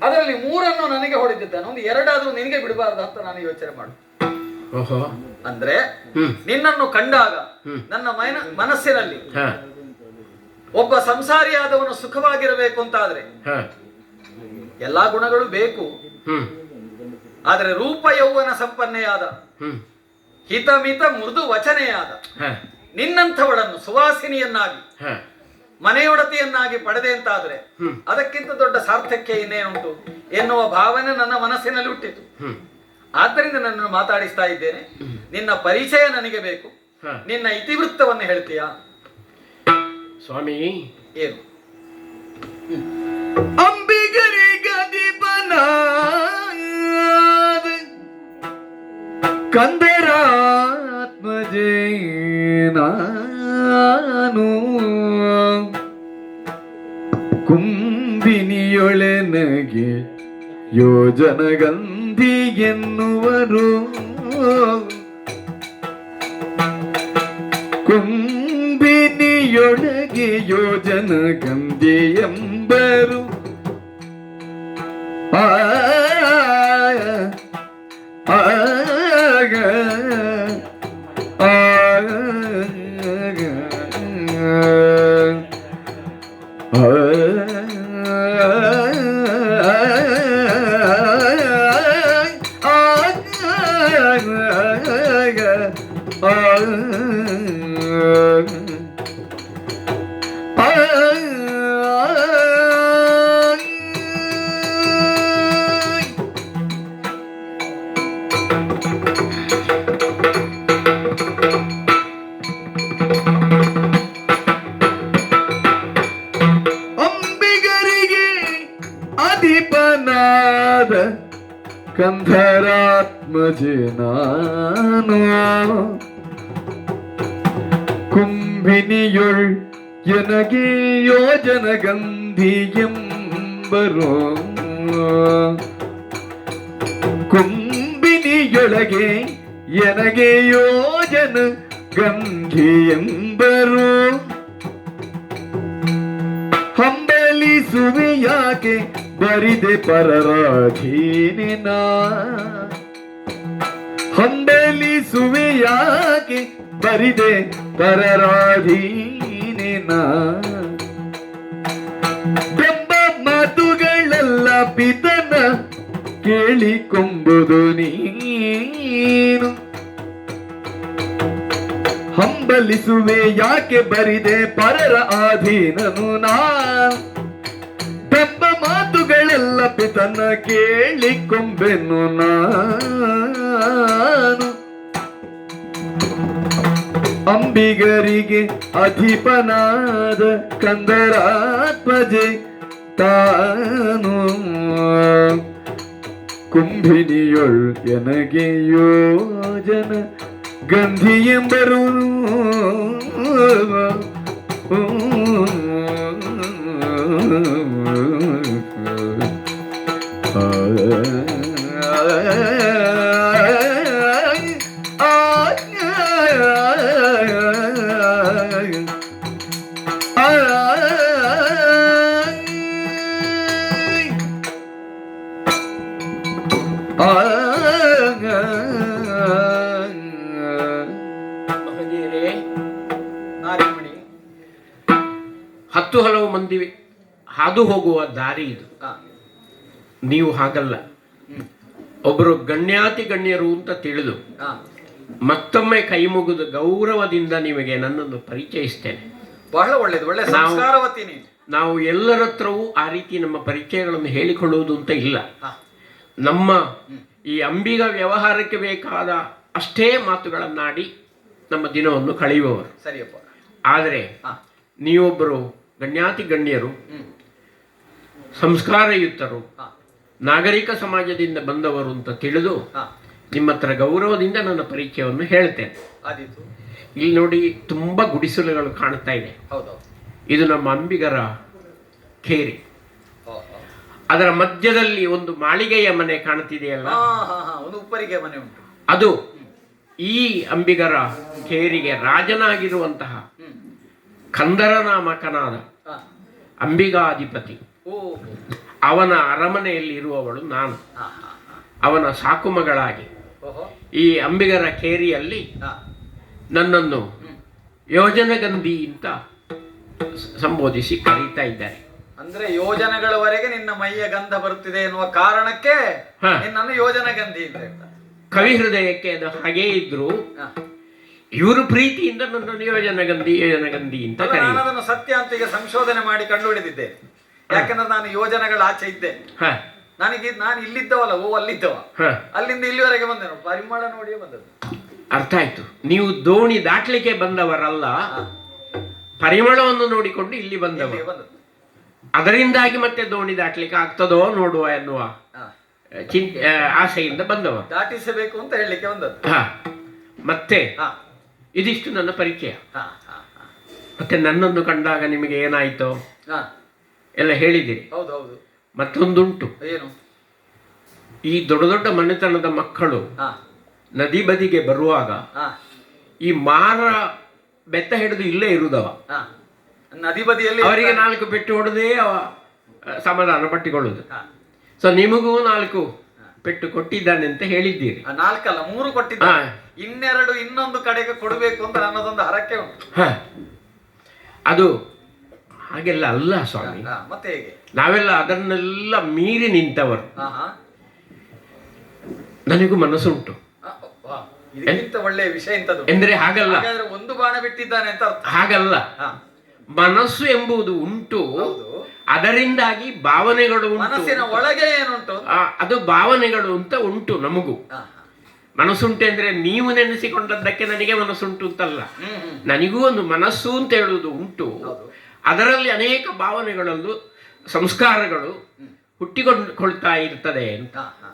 ಅದರಲ್ಲಿ 3 ನನಗೆ ಹೊಡೆದಿದ್ದಾನೆ, ಒಂದು 2 ನಿನಗೆ ಬಿಡಬಾರ್ದು ಅಂತ ನಾನು ಯೋಚನೆ ಮಾಡು. ಓಹೋ, ಅಂದ್ರೆ ಹ್ಮ್, ನಿನ್ನನ್ನು ಕಂಡಾಗ ಹ್ಮ್. ನನ್ನ ಮನಸ್ಸಿನಲ್ಲಿ ಹ, ಒಬ್ಬ ಸಂಸಾರಿಯಾದವನು ಸುಖವಾಗಿರಬೇಕು ಅಂತಾದ್ರೆ ಹ, ಎಲ್ಲಾ ಗುಣಗಳು ಬೇಕು, ಹ್ಮ್, ಆದರೆ ರೂಪ ಯೌವನ ಸಂಪನ್ನೆಯಾದ ಹ್ಮ್, ಹಿತಮಿತ ಮೃದು ವಚನೆಯಾದ ಹ, ನಿನ್ನಂಥವಳನ್ನು ಸುವಾಸಿನಿಯನ್ನಾಗಿ ಹ, ಮನೆಯೊಡತಿಯನ್ನಾಗಿ ಪಡೆದೆ ಅಂತಾದ್ರೆ ಹ್ಮ್. ಅದಕ್ಕಿಂತ ದೊಡ್ಡ ಸಾರ್ಥಕ್ಯ ಇನ್ನೇನುಂಟು ಎನ್ನುವ ಭಾವನೆ ನನ್ನ ಮನಸ್ಸಿನಲ್ಲಿ ಹುಟ್ಟಿತು. ಹ್ಮ್, ಆದ್ದರಿಂದ ನನ್ನನ್ನು ಮಾತಾಡಿಸ್ತಾ ಇದ್ದೇನೆ. ನಿನ್ನ ಪರಿಚಯ ನನಗೆ ಬೇಕು, ಹ. ನಿನ್ನ ಇತಿವೃತ್ತವನ್ನು ಹೇಳ್ತೀಯಾ? ಸ್ವಾಮಿ, ಏನು? ಅಂಬಿಗರಿಗದಿಪನಾದ ಕಂದರಾತ್ಮಜೇ ನಾನು ಕುಂಬಿನಿಯೊಳೆನಗೆ ಯೋಜನಗಂಧಿ ಎನ್ನುವರು, ಕುಂಬಿನಿಯೊಳಗೆ ಯೋಜನಗಂಧಿ ಎಂಬರು. ಅಂಬಿಗರಿಗೆ ಅಧಿಪನಾದ ಕಂಧರಾತ್ಮಜೆ ನಾನು ಕುಂಭಿನಿಯೊಳ್ ಎನಗೆ ಯೋಜನಗಂಧಿ ಎಂಬರೋ, ಕುಂಭಿನಿಯೊಳ್ ಮಾತುಗಳೊಳಗೆ ಎನಗೆ ಯೋಜನ ಗಂಧಿ ಎಂಬರು ಹಂಬಲಿಸುವೆ ಯಾಕೆ ಬರಿದೆ ಪರರಾಧೀನಿನ ಹಂಬಲಿಸುವೆ ಯಾಕೆ ಬರಿದೆ ಪರರಾಧೀನಿನ ಬೆಂಬ ಮಾತುಗಳೆಲ್ಲ ಪಿತನ ಕೇಳಿಕೊಂಬುದು ನೀನು ಹಂಬಲಿಸುವೆ ಯಾಕೆ ಬರಿದೆ ಪರರ ಅಧೀನನು ನಾ ಬೆಂಬ ಮಾತುಗಳೆಲ್ಲ ಪಿತನ ಕೇಳಿಕೊಂಬೆನು ನಾನು ಅಂಬಿಗರಿಗೆ ಅಧಿಪನಾದ ಕಂದರಾತ್ಮಜೆ ತಾನು ಕುಂಭಿನಿಯೊಳ್ ಎನಗೆ ಯೋಜನ ಗಂಧಿ ಎಂಬರು ಮಹನೀಯರೇ, ನಾರಿಮಣಿ. ಹತ್ತು ಹಲವು ಮಂದಿ ಹಾದು ಹೋಗುವ ದಾರಿ ಇದು. ಆ, ನೀವು ಹಾಗಲ್ಲ. ಒಬ್ಬರು ಗಣ್ಯಾತಿ ಗಣ್ಯರು ಅಂತ ತಿಳಿದು ಆ, ಮತ್ತೊಮ್ಮೆ ಕೈ ಮುಗಿದು ಗೌರವದಿಂದ ನಿಮಗೆ ನನ್ನನ್ನು ಪರಿಚಯಿಸ್ತೇನೆ. ಬಹಳ ಒಳ್ಳೇದು, ಒಳ್ಳೆ ಸಂಸ್ಕಾರವತಿ ನೀನು. ನಾವು ಎಲ್ಲರ ಹತ್ರವೂ ಆ ರೀತಿ ನಮ್ಮ ಪರಿಚಯಗಳನ್ನು ಹೇಳಿಕೊಳ್ಳುವುದು ಅಂತ ಇಲ್ಲ. ಆ, ನಮ್ಮ ಈ ಅಂಬಿಗ ವ್ಯವಹಾರಕ್ಕೆ ಬೇಕಾದ ಅಷ್ಟೇ ಮಾತುಗಳನ್ನಾಡಿ ನಮ್ಮ ದಿನವನ್ನು ಕಳೆಯುವವರು. ಸರಿಯಪ್ಪ. ಆದರೆ ಆ, ನೀವೊಬ್ಬರು ಗಣ್ಯಾತಿ ಗಣ್ಯರು, ಹ್ಮ್, ಸಂಸ್ಕಾರಯುತರು, ಆ, ನಾಗರಿಕ ಸಮಾಜದಿಂದ ಬಂದವರು ಅಂತ ತಿಳಿದು ಆ, ನಿಮ್ಮ ಹತ್ರ ಗೌರವದಿಂದ ನನ್ನ ಪರಿಚಯವನ್ನು ಹೇಳ್ತೇನೆ. ಆದೀತು. ಇಲ್ಲಿ ನೋಡಿ, ತುಂಬ ಗುಡಿಸಲುಗಳು ಕಾಣ್ತಾ ಇದೆ. ಹೌದೌದು. ಇದು ನಮ್ಮ ಅಂಬಿಗರ ಖೇರಿ. ಓ, ಓ. ಅದರ ಮಧ್ಯದಲ್ಲಿ ಒಂದು ಮಾಳಿಗೆಯ ಮನೆ ಕಾಣ್ತಿದೆಯಲ್ಲ, ಹಾ ಹಾ ಹಾ, ಒಂದು ಉಪ್ಪರಿಗೆ ಮನೆ ಉಂಟು. ಅದು ಈ ಅಂಬಿಗರ ಖೇರಿಗೆ ರಾಜನಾಗಿರುವಂತಹ ಹ್ಮ್, ಕಂದರ ನಾಮಕನಾದ ಆ, ಅಂಬಿಗಾಧಿಪತಿ. ಓ, ಅವನ ಅರಮನೆಯಲ್ಲಿ ಇರುವವಳು ನಾನು. ಹಾ ಹಾ ಹಾ, ಅವನ ಸಾಕುಮಗಳಾಗಿ ಓಹೋ, ಈ ಅಂಬಿಗರ ಖೇರಿಯಲ್ಲಿ ಹಾ, ನನ್ನನ್ನು ಹ್ಮ್. ಯೋಜನಗಂಧಿ ಅಂತ ಸಂಬೋಧಿಸಿ ಕರೀತಾ ಇದ್ದಾರೆ. ಅಂದ್ರೆ ಯೋಜನೆಗಳವರೆಗೆ ನಿನ್ನ ಮೈಯ ಗಂಧ ಬರುತ್ತಿದೆ ಎನ್ನುವ ಕಾರಣಕ್ಕೆ ಹಾ. ನಿನ್ನನ್ನು ಯೋಜನ ಗಂಧಿ ಅಂತ ಹೇಳ್ತಾರೆ. ಕವಿ ಹೃದಯಕ್ಕೆ ಅದು ಹಾಗೇ ಇದ್ರು, ಹಾ. ಇವರು ಪ್ರೀತಿಯಿಂದ ನನ್ನನ್ನು ಯೋಜನಗಂಧಿ ಅಂತ ಅಲ್ಲ, ನಾನು ಕರೀತಾರೆ. ಅದನ್ನು ಸತ್ಯ ಅಂತ ಈಗ ಸಂಶೋಧನೆ ಮಾಡಿ ಕಂಡುಹಿಡಿದಿದ್ದೆ. ಯಾಕಂದ್ರೆ ನಾನು ಯೋಜನೆಗಳ ಆಚೆ ಇದ್ದೆ. ಹ ನಾನು ಇಲ್ಲಿದ್ದವಲ್ಲ, ಅಲ್ಲಿದ್ದವ. ಹ ಅಲ್ಲಿಂದ ಇಲ್ಲಿವರೆಗೆ ಬಂದೆನು, ಪರಿಮಳ ನೋಡಿಯೇ ಬಂದದ್ದು. ಅರ್ಥ ಆಯ್ತು. ನೀವು ದೋಣಿ ದಾಟ್ಲಿಕ್ಕೆ ಬಂದವರಲ್ಲ, ಹಾ. ಪರಿಮಳವನ್ನು ನೋಡಿಕೊಂಡು ಇಲ್ಲಿ ಬಂದವರು. ಇಲ್ಲಿಗೆ ಬಂದದ್ದು. ಅದರಿಂದಾಗಿ ಮತ್ತೆ ದೋಣಿ ದಾಟ್ಲಿಕ್ಕೆ ಆಗ್ತದೋ ನೋಡುವ ಎನ್ನುವ ಹಾ. ಆಸೆಯಿಂದ ಬಂದವರು. ದಾಟಿಸಬೇಕು ಅಂತ ಹೇಳಲಿಕ್ಕೆ ಬಂದದ್ದು. ಹ ಮತ್ತೆ ಹಾ ಇದಿಷ್ಟು ನನ್ನ ಪರಿಚಯ. ಹಾ ಹಾ ಹಾ. ಮತ್ತೆ ನನ್ನನ್ನು ಕಂಡಾಗ ನಿಮಗೆ ಏನಾಯ್ತು ಹಾ, ಎಲ್ಲ ಹೇಳಿದಿರಿ. ಹೌದು ಹೌದು. ಮತ್ತೊಂದುಂಟು, ಏನು? ಈ ದೊಡ್ಡ ದೊಡ್ಡ ಮನೆತನದ ಮಕ್ಕಳು ಹಾ ನದಿ ಬದಿಗೆ ಬರುವಾಗ ಹಾ ಈ ಮಾರ ಬೆತ್ತ ಹಿಡಿದು ಇಲ್ಲೇ ಇರುದವ. ಹಾ, ನದಿ ಬದಿಯಲ್ಲಿ ಅವರಿಗೆ 4 ಪೆಟ್ಟು ಹೊಡೆದೇ ಅವ ಸಮಾಧಾನ ಪಟ್ಟಿಕೊಳ್ಳುದು. ಹಾ. ಸೊ ನಿಮಗೂ 4 ಪೆಟ್ಟು ಕೊಟ್ಟಿದ್ದಾನೆ ಅಂತ ಹೇಳಿದ್ದೀರಿ. 4 ಅಲ್ಲ 3 ಕೊಟ್ಟಿದ್ದ. ಹಾ. ಇನ್ನೊಂದು ಕಡೆಗೆ ಕೊಡಬೇಕು ಅಂತ ನನ್ನದೊಂದು ಹರಕೆ ಉಂಟು. ಹ ಅದು ಹಾಗೆಲ್ಲ ಅಲ್ಲ ಸ್ವಾಮಿ. ಹಾ, ಮತ್ತೆ ಹೇಗೆ? ನಾವೆಲ್ಲ ಅದನ್ನೆಲ್ಲ ಮೀರಿ ನಿಂತವರು. ಹಾ ಹಾ. ನನಗೂ ಮನಸ್ಸುಂಟು. ವಾ, ಇದಕ್ಕಿಂತ ಒಳ್ಳೆಯ ವಿಷಯ ಇಂಥದ್ದು. ಎಂದ್ರೆ ಹಾಗಲ್ಲ, ಹಾಗಾದ್ರೆ ಒಂದು ಬಾಣ ಬಿಟ್ಟಿದ್ದಾನೆ ಅಂತ ಅರ್ಥ. ಹಾಗಲ್ಲ. ಹಾ, ಮನಸ್ಸು ಎಂಬುದು ಉಂಟು, ಹೌದು. ಅದರಿಂದಾಗಿ ಭಾವನೆಗಳು ಉಂಟು. ಮನಸ್ಸಿನ ಒಳಗೆ ಏನುಂಟು? ಅದು ಭಾವನೆಗಳು ಅಂತ ಉಂಟು ನಮಗೂ. ಹಾ, ಮನಸ್ಸುಂಟು ಅಂದ್ರೆ ನೀವು ನೆನೆಸಿಕೊಂಡದ್ದಕ್ಕೆ ನನಗೆ ಮನಸ್ಸುಂಟು ಅಂತಲ್ಲ, ಹ್ಮ್ ಹ್ಮ್. ನನಗೂ ಒಂದು ಮನಸ್ಸು ಅಂತ ಹೇಳುವುದು ಉಂಟು. ಹೌದು. ಅದರಲ್ಲಿ ಅನೇಕ ಭಾವನೆಗಳಲ್ಲೂ ಸಂಸ್ಕಾರಗಳು ಹುಟ್ಟಿಕೊಳ್ತಾ ಇರ್ತದೆ ಅಂತ. ಹಾ ಹಾ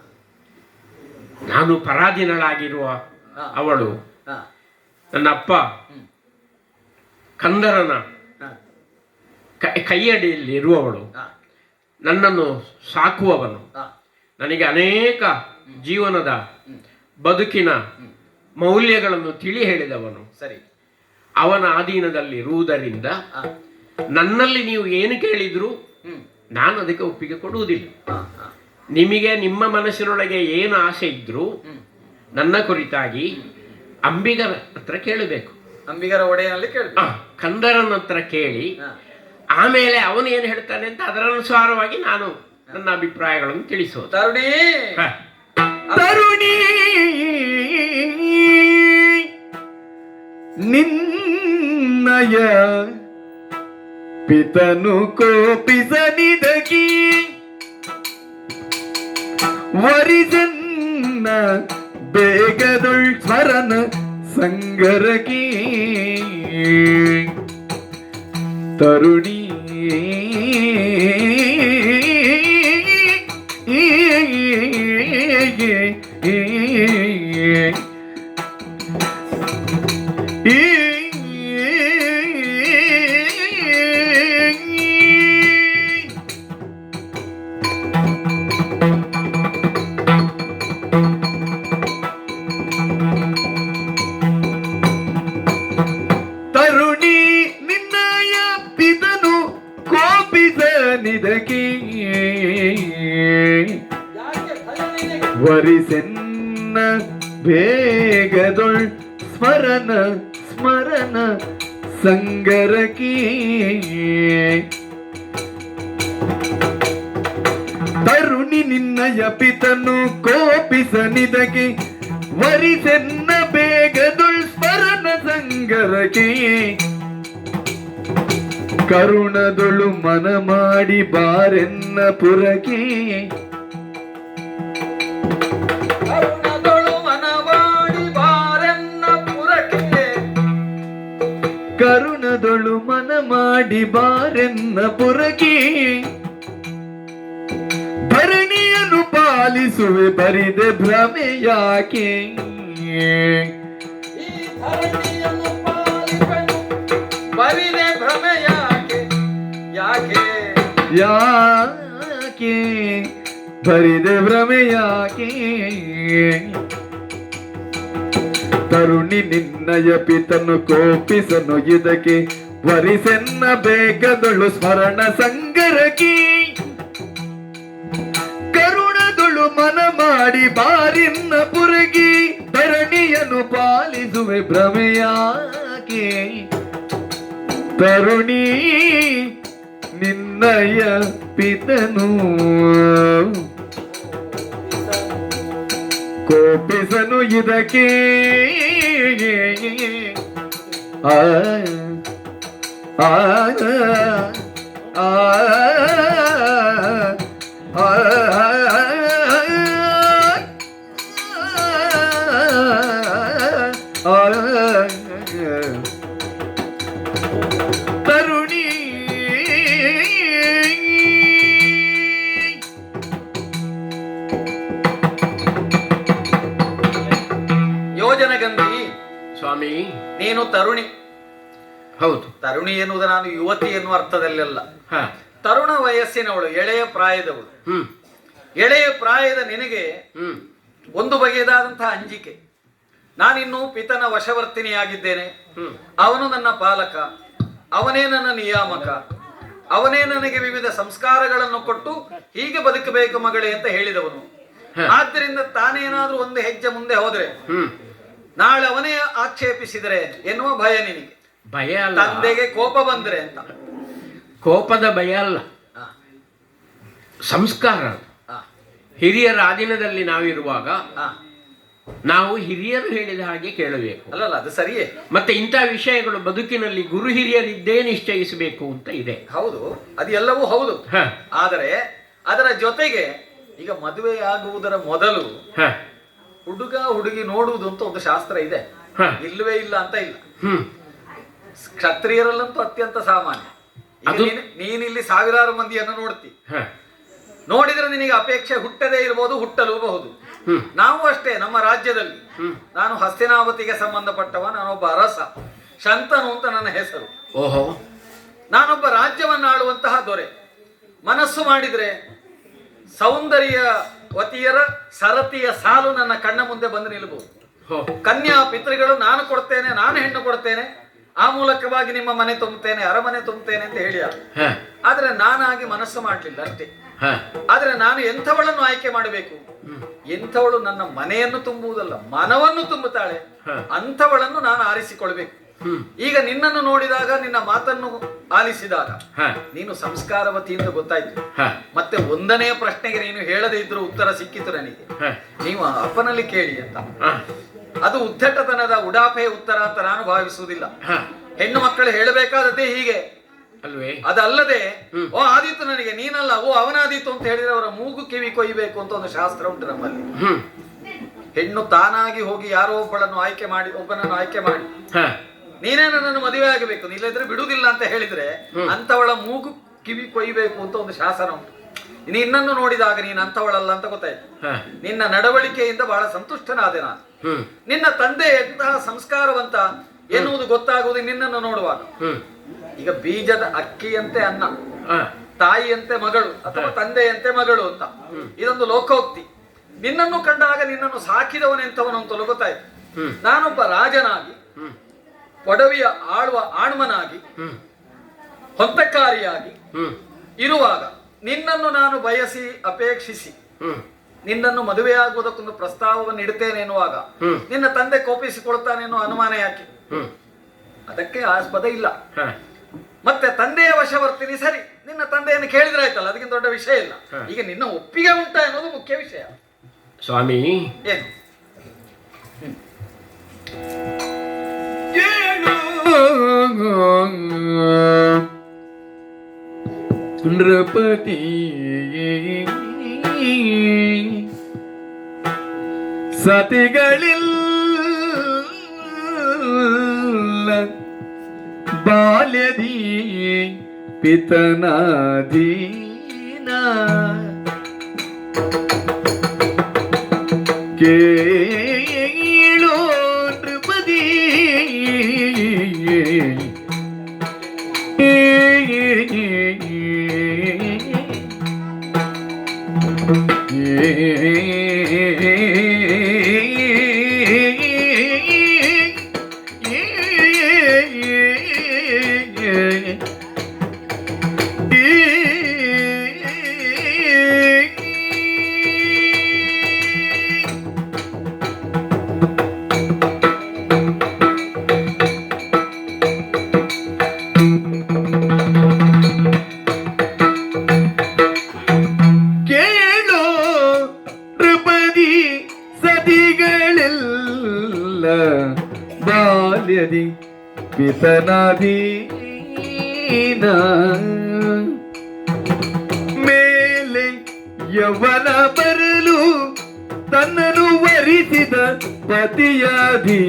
ನಾನು ಪರಾಧೀನಳಾಗಿರುವ ಹಾ. ಅವಳು, ಹಾ ನನ್ನ ಅಪ್ಪ ಹ್ಮ್. ಕಂದರನ ಹಾ ಕೈಯಡಿಯಲ್ಲಿ ಇರುವವಳು, ಹಾ ನನ್ನನ್ನು ಸಾಕುವವನು, ಹಾ ನನಗೆ ಅನೇಕ ಜೀವನದ ಬದುಕಿನ ಮೌಲ್ಯಗಳನ್ನು ತಿಳಿ ಹೇಳಿದವನು, ಸರಿ, ಅವನ ಅಧೀನದಲ್ಲಿ ಇರುವುದರಿಂದ ನನ್ನಲ್ಲಿ ನೀವು ಏನು ಕೇಳಿದ್ರು ನಾನು ಅದಕ್ಕೆ ಒಪ್ಪಿಗೆ ಕೊಡುವುದಿಲ್ಲ. ನಿಮಗೆ ನಿಮ್ಮ ಮನಸ್ಸಿನೊಳಗೆ ಏನು ಆಸೆ ಇದ್ರು ನನ್ನ ಕುರಿತಾಗಿ ಅಂಬಿಗರ ಹತ್ರ ಕೇಳಬೇಕು, ಅಂಬಿಗರ ಒಡೆಯಲ್ಲಿ ಕೇಳಬೇಕು, ಕಂದರನ ಹತ್ರ ಕೇಳಿ ಆಮೇಲೆ ಅವನು ಏನು ಹೇಳ್ತಾನೆ ಅಂತ ಅದರ ಅನುಸಾರವಾಗಿ ನಾನು ನನ್ನ ಅಭಿಪ್ರಾಯಗಳನ್ನು ತಿಳಿಸೋದು. ತರುಣಿ ತರುಣಿ ನಿನ್ನಯ ಪಿತನು ಕೋಪಿಸನಿದಗಿ ವರಿಜನ್ನ ಬೇಗದೊಳ್ ಸ್ವರನ ಸಂಗರಕಿ ತರುಣಿ ತರುಣಿ ನಿನ್ನಯ ಪಿತನು ಕೋಪಿಸನಿದಗಿ ವರಿಸೆನ್ನ ಬೇಗದೊಳ್ ಸ್ಮರಣ ಸಂಗರಕಿ ತರುಣಿ ನಿನ್ನಯ ಪಿತನು ಕೋಪಿಸನಿದಗಿ ವರಿಸೆನ್ನ ಬೇಗದೊಳ್ ಸ್ಮರಣ ಸಂಗರಕಿ ಕರುಣದೊಳು ಮನ ಮಾಡಿ ಬಾರೆನ್ನ ಪುರಕೆ ಕರುಣದೊಳು ಮನ ಮಾಡಿ ಬಾರೆನ್ನ ಪುರಕಿ ಧರಣಿಯನ್ನು ಪಾಲಿಸುವೆ ಬರಿದೆ ಭ್ರಮೆ ಯಾಕೆ ಬರಿದೆ ಭ್ರಮೆ ಯಾಕೆ ಯಾಕೆ ಯಾಕೆ ಬರಿದೆ ಭ್ರಮೆ ಯಾಕೆ ತರುಣಿ ನಿನ್ನಯ ಪಿತನು ಕೋಪಿಸನು ಇದಕ್ಕೆ ವರಿಸೆನ್ನ ಬೇಗದೊಳು ಸ್ಮರಣ ಸಂಗರಕಿ ಕರುಣದೊಳು ಮನ ಮಾಡಿ ಬಾರಿನ್ನ ಪುರಗಿ ಧರಣಿಯನ್ನು ಪಾಲಿಸುವೆ ಭ್ರಮೆಯಾಕೆ ತರುಣಿ ನಿನ್ನಯ ಪಿತನು ಕೋಪಿಸನು ಇದಕ್ಕೆ ಆ ಆ ಆ ತರುಣಿ ಯೋಜನಗಂಧಿ ಸ್ವಾಮಿ, ನೀನು ತರುಣಿ. ಹೌದು, ತರುಣಿ ಎನ್ನುವುದು ನಾನು ಯುವತಿ ಎನ್ನುವ ಅರ್ಥದಲ್ಲೆಲ್ಲ. ಹ, ತರುಣ ವಯಸ್ಸಿನವಳು, ಎಳೆಯ ಪ್ರಾಯದವಳು. ಎಳೆಯ ಪ್ರಾಯದ ನಿನಗೆ ಒಂದು ಬಗೆಯದಾದಂತಹ ಅಂಜಿಕೆ. ನಾನಿನ್ನು ಪಿತನ ವಶವರ್ತಿನಿಯಾಗಿದ್ದೇನೆ, ಅವನು ನನ್ನ ಪಾಲಕ, ಅವನೇ ನನ್ನ ನಿಯಾಮಕ, ಅವನೇ ನನಗೆ ವಿವಿಧ ಸಂಸ್ಕಾರಗಳನ್ನು ಕೊಟ್ಟು ಹೀಗೆ ಬದುಕಬೇಕು ಮಗಳೇ ಅಂತ ಹೇಳಿದವನು. ಆದ್ದರಿಂದ ತಾನೇನಾದ್ರೂ ಒಂದು ಹೆಜ್ಜೆ ಮುಂದೆ ಹೋದ್ರೆ ನಾಳೆ ಅವನೇ ಆಕ್ಷೇಪಿಸಿದರೆ ಎನ್ನುವ ಭಯ ನಿನಗೆ. ಭಯ ಅಲ್ಲ, ತಂದೆಗೆ ಕೋಪ ಬಂದ್ರೆ ಅಂತ. ಕೋಪದ ಭಯ ಅಲ್ಲ, ಸಂಸ್ಕಾರ. ಹಿರಿಯರ ಅಧೀನದಲ್ಲಿ ನಾವಿರುವಾಗ ನಾವು ಹಿರಿಯರು ಹೇಳಿದ ಹಾಗೆ ಕೇಳಬೇಕು. ಅಲ್ಲಲ್ಲ, ಅದು ಸರಿಯೇ. ಮತ್ತೆ ಇಂಥ ವಿಷಯಗಳು ಬದುಕಿನಲ್ಲಿ ಗುರು ಹಿರಿಯರಿದ್ದೇ ನಿಶ್ಚಯಿಸಬೇಕು ಅಂತ ಇದೆ. ಹೌದು, ಅದು ಎಲ್ಲವೂ ಹೌದು. ಆದರೆ ಅದರ ಜೊತೆಗೆ ಈಗ ಮದುವೆ ಆಗುವುದರ ಮೊದಲು ಹುಡುಗ ಹುಡುಗಿ ನೋಡುವುದು ಅಂತ ಒಂದು ಶಾಸ್ತ್ರ ಇದೆ, ಇಲ್ಲವೇ ಇಲ್ಲ ಅಂತ ಇಲ್ಲ. ಕ್ಷತ್ರಿಯರಲ್ಲಂತೂ ಅತ್ಯಂತ ಸಾಮಾನ್ಯ. ನೀನಿಲ್ಲಿ ಸಾವಿರಾರು ಮಂದಿಯನ್ನು ನೋಡ್ತಿ, ನೋಡಿದ್ರೆ ನಿನಗೆ ಅಪೇಕ್ಷೆ ಹುಟ್ಟದೇ ಇರಬಹುದು, ಹುಟ್ಟಲೂಬಹುದು. ನಾವು ಅಷ್ಟೇ. ನಮ್ಮ ರಾಜ್ಯದಲ್ಲಿ ನಾನು ಹಸ್ತಿನಾವತಿಗೆ ಸಂಬಂಧಪಟ್ಟವ, ನಾನೊಬ್ಬ ಅರಸ, ಶಂತನು ಅಂತ ನನ್ನ ಹೆಸರು. ಓಹೋ, ನಾನೊಬ್ಬ ರಾಜ್ಯವನ್ನಾಳುವಂತಹ ದೊರೆ. ಮನಸ್ಸು ಮಾಡಿದ್ರೆ ಸೌಂದರ್ಯ ವತಿಯರ ಸರತಿಯ ಸಾಲು ನನ್ನ ಕಣ್ಣ ಮುಂದೆ ಬಂದು ನಿಲ್ಲಬಹುದು. ಹೋ. ಕನ್ಯಾ ಪಿತೃಗಳು ನಾನು ಕೊಡ್ತೇನೆ, ನಾನು ಹೆಣ್ಣು ಕೊಡ್ತೇನೆ, ಆ ಮೂಲಕವಾಗಿ ನಿಮ್ಮ ಮನೆ ತುಂಬುತ್ತೇನೆ, ಅರಮನೆ ತುಂಬುತ್ತೇನೆ ಅಂತ ಹೇಳಿ, ಹ, ಆದ್ರೆ ನಾನಾಗಿ ಮನಸ್ಸು ಮಾಡಲಿಲ್ಲ ಅಷ್ಟೇ. ಹ, ಆದ್ರೆ ನಾನು ಎಂಥವಳನ್ನು ಆಯ್ಕೆ ಮಾಡಬೇಕು? ಎಂಥವಳು ನನ್ನ ಮನೆಯನ್ನು ತುಂಬುವುದಲ್ಲ, ಮನವನ್ನು ತುಂಬುತ್ತಾಳೆ, ಅಂಥವಳನ್ನು ನಾನು ಆರಿಸಿಕೊಳ್ಬೇಕು. ಈಗ ನಿನ್ನನ್ನು ನೋಡಿದಾಗ, ನಿನ್ನ ಮಾತನ್ನು ಆಲಿಸಿದಾಗ ಹ, ನೀನು ಸಂಸ್ಕಾರವತಿ ಅಂತ ಗೊತ್ತಾಯ್ತು. ಹ, ಮತ್ತೆ ಒಂದನೇ ಪ್ರಶ್ನೆಗೆ ನೀನು ಹೇಳದೇ ಇದ್ರೂ ಉತ್ತರ ಸಿಕ್ಕಿತು ನನಗೆ. ಹ, ನೀವು ಅಪ್ಪನಲ್ಲಿ ಕೇಳಿ ಅಂತ. ಹ, ಅದು ಉದ್ದಟತನದ ಉಡಾಫೆಯ ಉತ್ತರ ಅಂತ ನಾನು ಭಾವಿಸುವುದಿಲ್ಲ. ಹ. ಹೆಣ್ಣು ಮಕ್ಕಳು ಹೇಳಬೇಕಾದದ್ದೇ ಹೀಗೆ, ಅಲ್ವೇ? ಅದಲ್ಲದೆ ಓ ಆದೀತು ನನಗೆ ನೀನಲ್ಲ, ಓ ಅವನಾದೀತು ಅಂತ ಹೇಳಿದ್ರೆ ಅವರ ಮೂಗು ಕಿವಿ ಕೊಯ್ಯಬೇಕು ಅಂತ ಒಂದು ಶಾಸ್ತ್ರ ಉಂಟು ನಮ್ಮಲ್ಲಿ. ಹೆಣ್ಣು ತಾನಾಗಿ ಹೋಗಿ ಯಾರೋ ಒಬ್ಬಳನ್ನು ಆಯ್ಕೆ ಮಾಡಿ, ಒಬ್ಬನನ್ನು ಆಯ್ಕೆ ಮಾಡಿ, ಹ, ನೀನೇ ನನ್ನನ್ನು ಮದುವೆ ಆಗಬೇಕು, ನೀಲ್ಲದ್ರೆ ಬಿಡುವುದಿಲ್ಲ ಅಂತ ಹೇಳಿದ್ರೆ ಅಂತವಳ ಮೂಗು ಕಿವಿ ಕೊಯ್ಯಬೇಕು ಅಂತ ಒಂದು ಶಾಸನ ಉಂಟು. ನಿನ್ನನ್ನು ನೋಡಿದಾಗ ನೀನು ಅಂತವಳಲ್ಲ ಅಂತ ಗೊತ್ತಾಯ್ತು. ಹ, ನಿನ್ನ ನಡವಳಿಕೆಯಿಂದ ಬಹಳ ಸಂತುಷ್ಟನಾದೆ ನಾನು. ಹ್ಮ್, ನಿನ್ನ ತಂದೆ ಎಂತಹ ಸಂಸ್ಕಾರವಂತ ಎನ್ನುವುದು ಗೊತ್ತಾಗುವುದು ನಿನ್ನನ್ನು ನೋಡುವಾಗ. ಹ್ಮ್, ಈಗ ಬೀಜದ ಅಕ್ಕಿಯಂತೆ ಅನ್ನ, ಹ, ತಾಯಿಯಂತೆ ಮಗಳು ಅಥವಾ ತಂದೆಯಂತೆ ಮಗಳು ಅಂತ ಇದೊಂದು ಲೋಕೋಕ್ತಿ. ನಿನ್ನನ್ನು ಕಂಡಾಗ ನಿನ್ನನ್ನು ಸಾಕಿದವನೆಂತವನು ಅಂತಲೂ ಗೊತ್ತಾಯ್ತು. ಹ್ಮ್, ನಾನೊಬ್ಬ ರಾಜನಾಗಿ, ಹ್ಮ್, ಒಡವಿಯ ಆಳುವ ಆಣ್ಮನಾಗಿ, ಹ್ಮ್, ಹೊಂತಕಾರಿಯಾಗಿ ಹ್ಮ್, ಇರುವಾಗ ನಿನ್ನನ್ನು ನಾನು ಬಯಸಿ ಅಪೇಕ್ಷಿಸಿ ಹ್ಮ್, ನಿನ್ನನ್ನು ಮದುವೆಯಾಗುವುದಕ್ಕೊಂದು ಪ್ರಸ್ತಾವವನ್ನು ಇಡ್ತೇನೆ ಎನ್ನುವಾಗ ಹ್ಮ್, ನಿನ್ನ ತಂದೆ ಕೋಪಿಸಿಕೊಳ್ತಾನೆ ಎನ್ನುವ ಅನುಮಾನ ಯಾಕೆ? ಹ್ಮ್, ಅದಕ್ಕೆ ಆಸ್ಪದ ಇಲ್ಲ. ಹ, ಮತ್ತೆ ತಂದೆಯ ವಶವರ್ತಿನಿ, ಸರಿ, ನಿನ್ನ ತಂದೆಯನ್ನು ಕೇಳಿದ್ರೆ ಆಯ್ತಲ್ಲ, ಅದಕ್ಕಿಂತ ದೊಡ್ಡ ವಿಷಯ ಇಲ್ಲ. ಈಗ ನಿನ್ನ ಒಪ್ಪಿಗೆ ಉಂಟಾ ಎನ್ನುವುದು ಮುಖ್ಯ ವಿಷಯ. ಸ್ವಾಮಿ, ಏನು? ನೃಪತಿ ಸತಿಗಳಿಲ್ಲ ಬಾಲ್ಯದಿ ಪಿತನಾದೀನ ಕೇಳೋ ನೃಪತಿ ಬಾಲ್ಯದಿ ಪಿತನಾದೀನ ಮೇಲೆ ಯವನ ಬರಲು ತನ್ನನ್ನು ವರಿಸಿದ ಪತಿಯಾದೀನ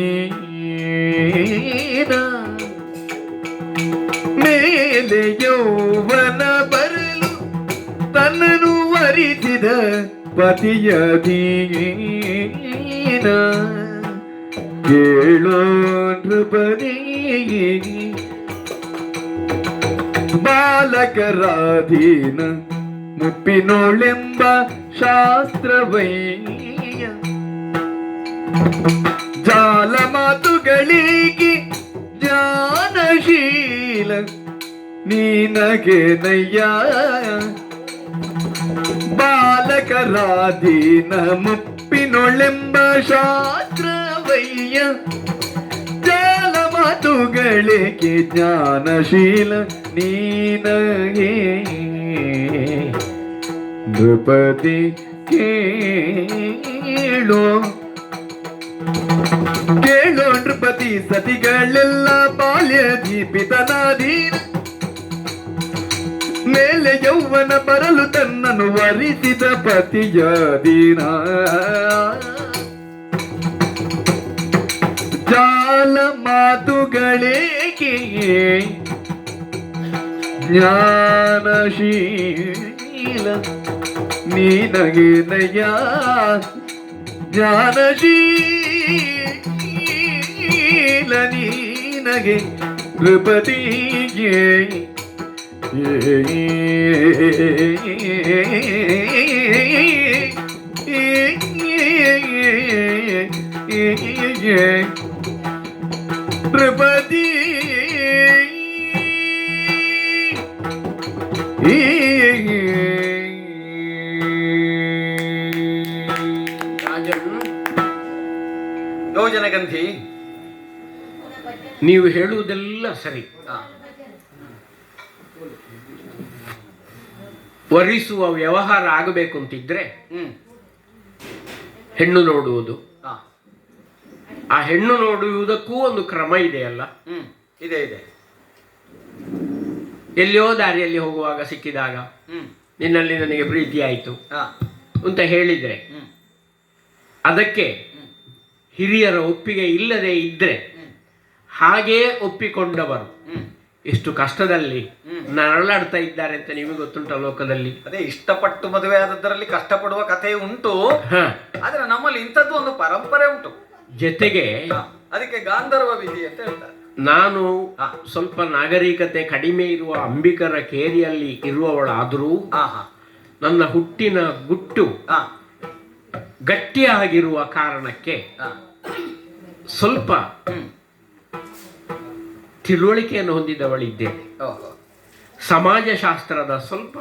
ಮೇಲೆ ಯೌವನ ಬರಲು ತನ್ನನ್ನು ವರಿಸಿದ ಪತಿಯಾದೀನ ಕೇಳೋ ನೃಪತಿ ಬಾಲಕರಾಧೀನ ಮುಪ್ಪಿನೋಳೆಂಬ ಶಾಸ್ತ್ರವಯ್ಯ ಜಾಲ ಮಾತುಗಳಿಗೆ ಜ್ಞಾನಶೀಲ ನೀನಗೆ ನಯ್ಯ ಬಾಲಕರಾಧೀನ ಮುಪ್ಪಿನೊಳೆಂಬ ಶಾಸ್ತ್ರವಯ್ಯ ಜಾಲ ಮಾತುಗಳಿಗೆ ಜ್ಞಾನಶೀಲ ನೀನಗೆ ನೃಪತಿ ಕೇಳೋ ಕೇಳೋ ನೃಪತಿ ಸತಿಗಳೆಲ್ಲ ಬಾಲ್ಯದಿ ಪಿತನಾದೀನ ಮೇಲೆ ಯೌವನ ಬರಲು ತನ್ನನ್ನು ವರಿಸಿದ ಪತಿಯಾದೀನ ಜಾಲ ಮಾತುಗಳೇಕೆ ಜ್ಞಾನಶೀಲ ನೀನಗೆ ನಯ ಜ್ಞಾನಶೀಲ ನೀನಗೆ ನೃಪತಿಗೆ ನೃಪತಿ ರಾಜನ್, ಯೋಜನಗಂಧಿ, ನೀವು ಹೇಳುವುದೆಲ್ಲ ಸರಿ. ಆ, ವರಿಸುವ ವ್ಯವಹಾರ ಆಗಬೇಕು ಅಂತಿದ್ರೆ ಹ್ಮ್, ಹೆಣ್ಣು ನೋಡುವುದು, ಆ, ಆ ಹೆಣ್ಣು ನೋಡುವುದಕ್ಕೂ ಒಂದು ಕ್ರಮ ಇದೆಯಲ್ಲ. ಹ್ಮ್, ಇದೆ ಇದೆ. ಎಲ್ಲಿಯೋ ದಾರಿಯಲ್ಲಿ ಹೋಗುವಾಗ ಸಿಕ್ಕಿದಾಗ ಹ್ಮ್, ನಿನ್ನಲ್ಲಿ ನನಗೆ ಪ್ರೀತಿ ಆಯಿತು ಆ, ಅಂತ ಹೇಳಿದರೆ ಹ್ಮ್, ಅದಕ್ಕೆ ಹಿರಿಯರ ಒಪ್ಪಿಗೆ ಇಲ್ಲದೆ ಇದ್ರೆ ಹಾಗೇ ಒಪ್ಪಿಕೊಂಡವರು ಹ್ಮ್. ಎಷ್ಟು ಕಷ್ಟದಲ್ಲಿ ನರಳಾಡ್ತಾ ಇದ್ದಾರೆ ಅಂತ ನಿಮಗೆ ಗೊತ್ತುಂಟ ಲೋಕದಲ್ಲಿ. ಅದೇ ಇಷ್ಟಪಟ್ಟು ಮದುವೆ ಆದದ್ದರಲ್ಲಿ ಕಷ್ಟಪಡುವ ಕಥೆ ಉಂಟು. ಹ, ಆದ್ರೆ ನಮ್ಮಲ್ಲಿ ಇಂಥದ್ದು ಒಂದು ಪರಂಪರೆ ಉಂಟು. ಜೊತೆಗೆ ಆ, ಅದಕ್ಕೆ ಗಾಂಧರ್ವ ವಿಧಿ ಅಂತ ಹೇಳ್ತಾರೆ. ನಾನು ಸ್ವಲ್ಪ ನಾಗರಿಕತೆ ಕಡಿಮೆ ಇರುವ ಅಂಬಿಕರ ಕೇರಿಯಲ್ಲಿ ಇರುವವಳಾದರೂ ಹಾ ಹಾ ನನ್ನ ಹುಟ್ಟಿನ ಗುಟ್ಟು ಹಾ ಗಟ್ಟಿಯಾಗಿರುವ ಕಾರಣಕ್ಕೆ ಹಾ. ಸ್ವಲ್ಪ ಹ್ಮ್. ತಿಳುವಳಿಕೆಯನ್ನು ಹೊಂದಿದವಳಿದ್ದೇನೆ. ಓಹೋ. ಸಮಾಜಶಾಸ್ತ್ರದ ಸ್ವಲ್ಪ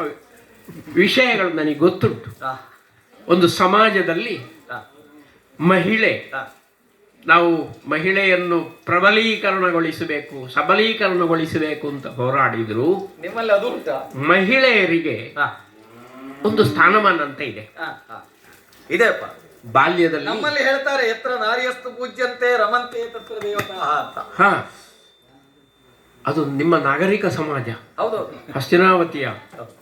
ವಿಷಯಗಳು ನನಗೆ ಗೊತ್ತುಂಟು. ಆ, ಒಂದು ಸಮಾಜದಲ್ಲಿ ಆ, ಮಹಿಳೆ, ಆ. ನಾವು ಮಹಿಳೆಯನ್ನು ಪ್ರಬಲೀಕರಣಗೊಳಿಸಬೇಕು, ಸಬಲೀಕರಣಗೊಳಿಸಬೇಕು ಅಂತ ಹೋರಾಡಿದ್ರು. ನಿಮ್ಮಲ್ಲಿ ಅದು ಉಂಟಾ? ಮಹಿಳೆಯರಿಗೆ ಆ, ಒಂದು ಸ್ಥಾನಮಾನ ಅಂತ ಇದೆ. ಆ, ಆ. ಇದೆಪ್ಪ, ಬಾಲ್ಯದಲ್ಲಿ ನಮ್ಮಲ್ಲಿ ಹೇಳ್ತಾರೆ ಎತ್ರ ನಾರ್ಯಸ್ತು ಪೂಜ್ಯಂತೆ ರಮಂತೆ ತತ್ರ ದೇವತಾ ಅಂತ. ಹಾ, ಅದು ನಿಮ್ಮ ನಾಗರಿಕ ಸಮಾಜ ಹೌದೌದು. ಹಸ್ತಿನಾವತಿಯ. ಹೌದು.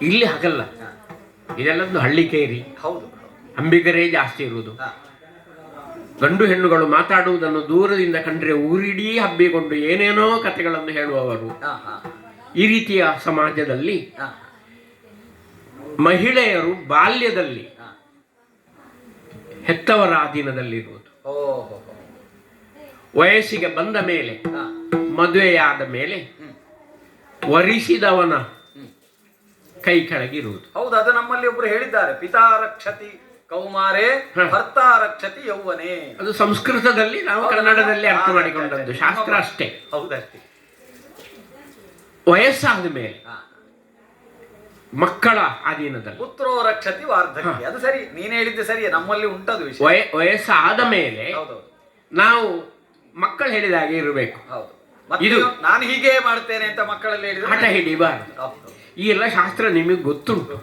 ಇಲ್ಲಿ ಹಾಗಲ್ಲ, ಇದೆಲ್ಲದ್ದು ಹಳ್ಳಿ ಕೇರಿ, ಹೌದು. ಅಂಬಿಗರೇ ಜಾಸ್ತಿ ಇರುವುದು. ಆ, ಗಂಡು ಹೆಣ್ಣುಗಳು ಮಾತಾಡುವುದನ್ನು ದೂರದಿಂದ ಕಂಡ್ರೆ ಊರಿಡೀ ಹಬ್ಬಿಕೊಂಡು ಏನೇನೋ ಕಥೆಗಳನ್ನು ಹೇಳುವವರು. ಆ, ಆ, ಈ ರೀತಿಯ ಸಮಾಜದಲ್ಲಿ ಆ, ಮಹಿಳೆಯರು ಬಾಲ್ಯದಲ್ಲಿ ಆ. ಹೆತ್ತವರ ಅಧೀನದಲ್ಲಿರುವುದು. ಓಹೋ. ವಯಸ್ಸಿಗೆ ಬಂದ ಮೇಲೆ, ಆ, ಮದುವೆಯಾದ ಮೇಲೆ ಹ್ಮ್. ವರಿಸಿದವನ ಹ್ಮ್. ಕೈ ಕೆಳಗಿರುವುದು. ಹೌದು, ಅದು ನಮ್ಮಲ್ಲಿ ಒಬ್ರು ಹೇಳಿದ್ದಾರೆ, ಪಿತಾ ರಕ್ಷತಿ ಕೌಮಾರೇ ಭರ್ತಾ ರಕ್ಷತಿ ಯೌವನೇ. ಅದು ಸಂಸ್ಕೃತದಲ್ಲಿ, ನಾವು ಕನ್ನಡದಲ್ಲಿ ಅರ್ಥ ಮಾಡಿಕೊಂಡದ್ದು, ಶಾಸ್ತ್ರ ಅಷ್ಟೇ. ಹೌದಷ್ಟೇ. ವಯಸ್ಸಾದ ಮೇಲೆ ಆ. ಮಕ್ಕಳ ಅಧೀನದಲ್ಲಿ, ಪುತ್ರೋ ರಕ್ಷತಿ ವಾರ್ಧಕ್ಯ. ಅದು ಸರಿ, ನೀನ್ ಹೇಳಿದ್ದೆ ಸರಿ, ನಮ್ಮಲ್ಲಿ ಉಂಟದು ವಿಷಯ. ವಯಸ್ಸಾದ ಮೇಲೆ ಹೌದೌದು. ನಾವು ಮಕ್ಕಳು ಹೇಳಿದ ಹಾಗೆ ಇರಬೇಕು. ಹೌದು. ಮತ್ತೆ ಇದು ನಾನು ಹೀಗೆ ಮಾಡ್ತೇನೆ ಅಂತ ಮಕ್ಕಳಲ್ಲಿ ಹೇಳಿದ್ರೆ ಹಠ ಹಿಡಿಬಾರದು. ಹೌದು. ಈ ಎಲ್ಲ ಶಾಸ್ತ್ರ ನಿಮಗೆ ಗೊತ್ತುಂಟು.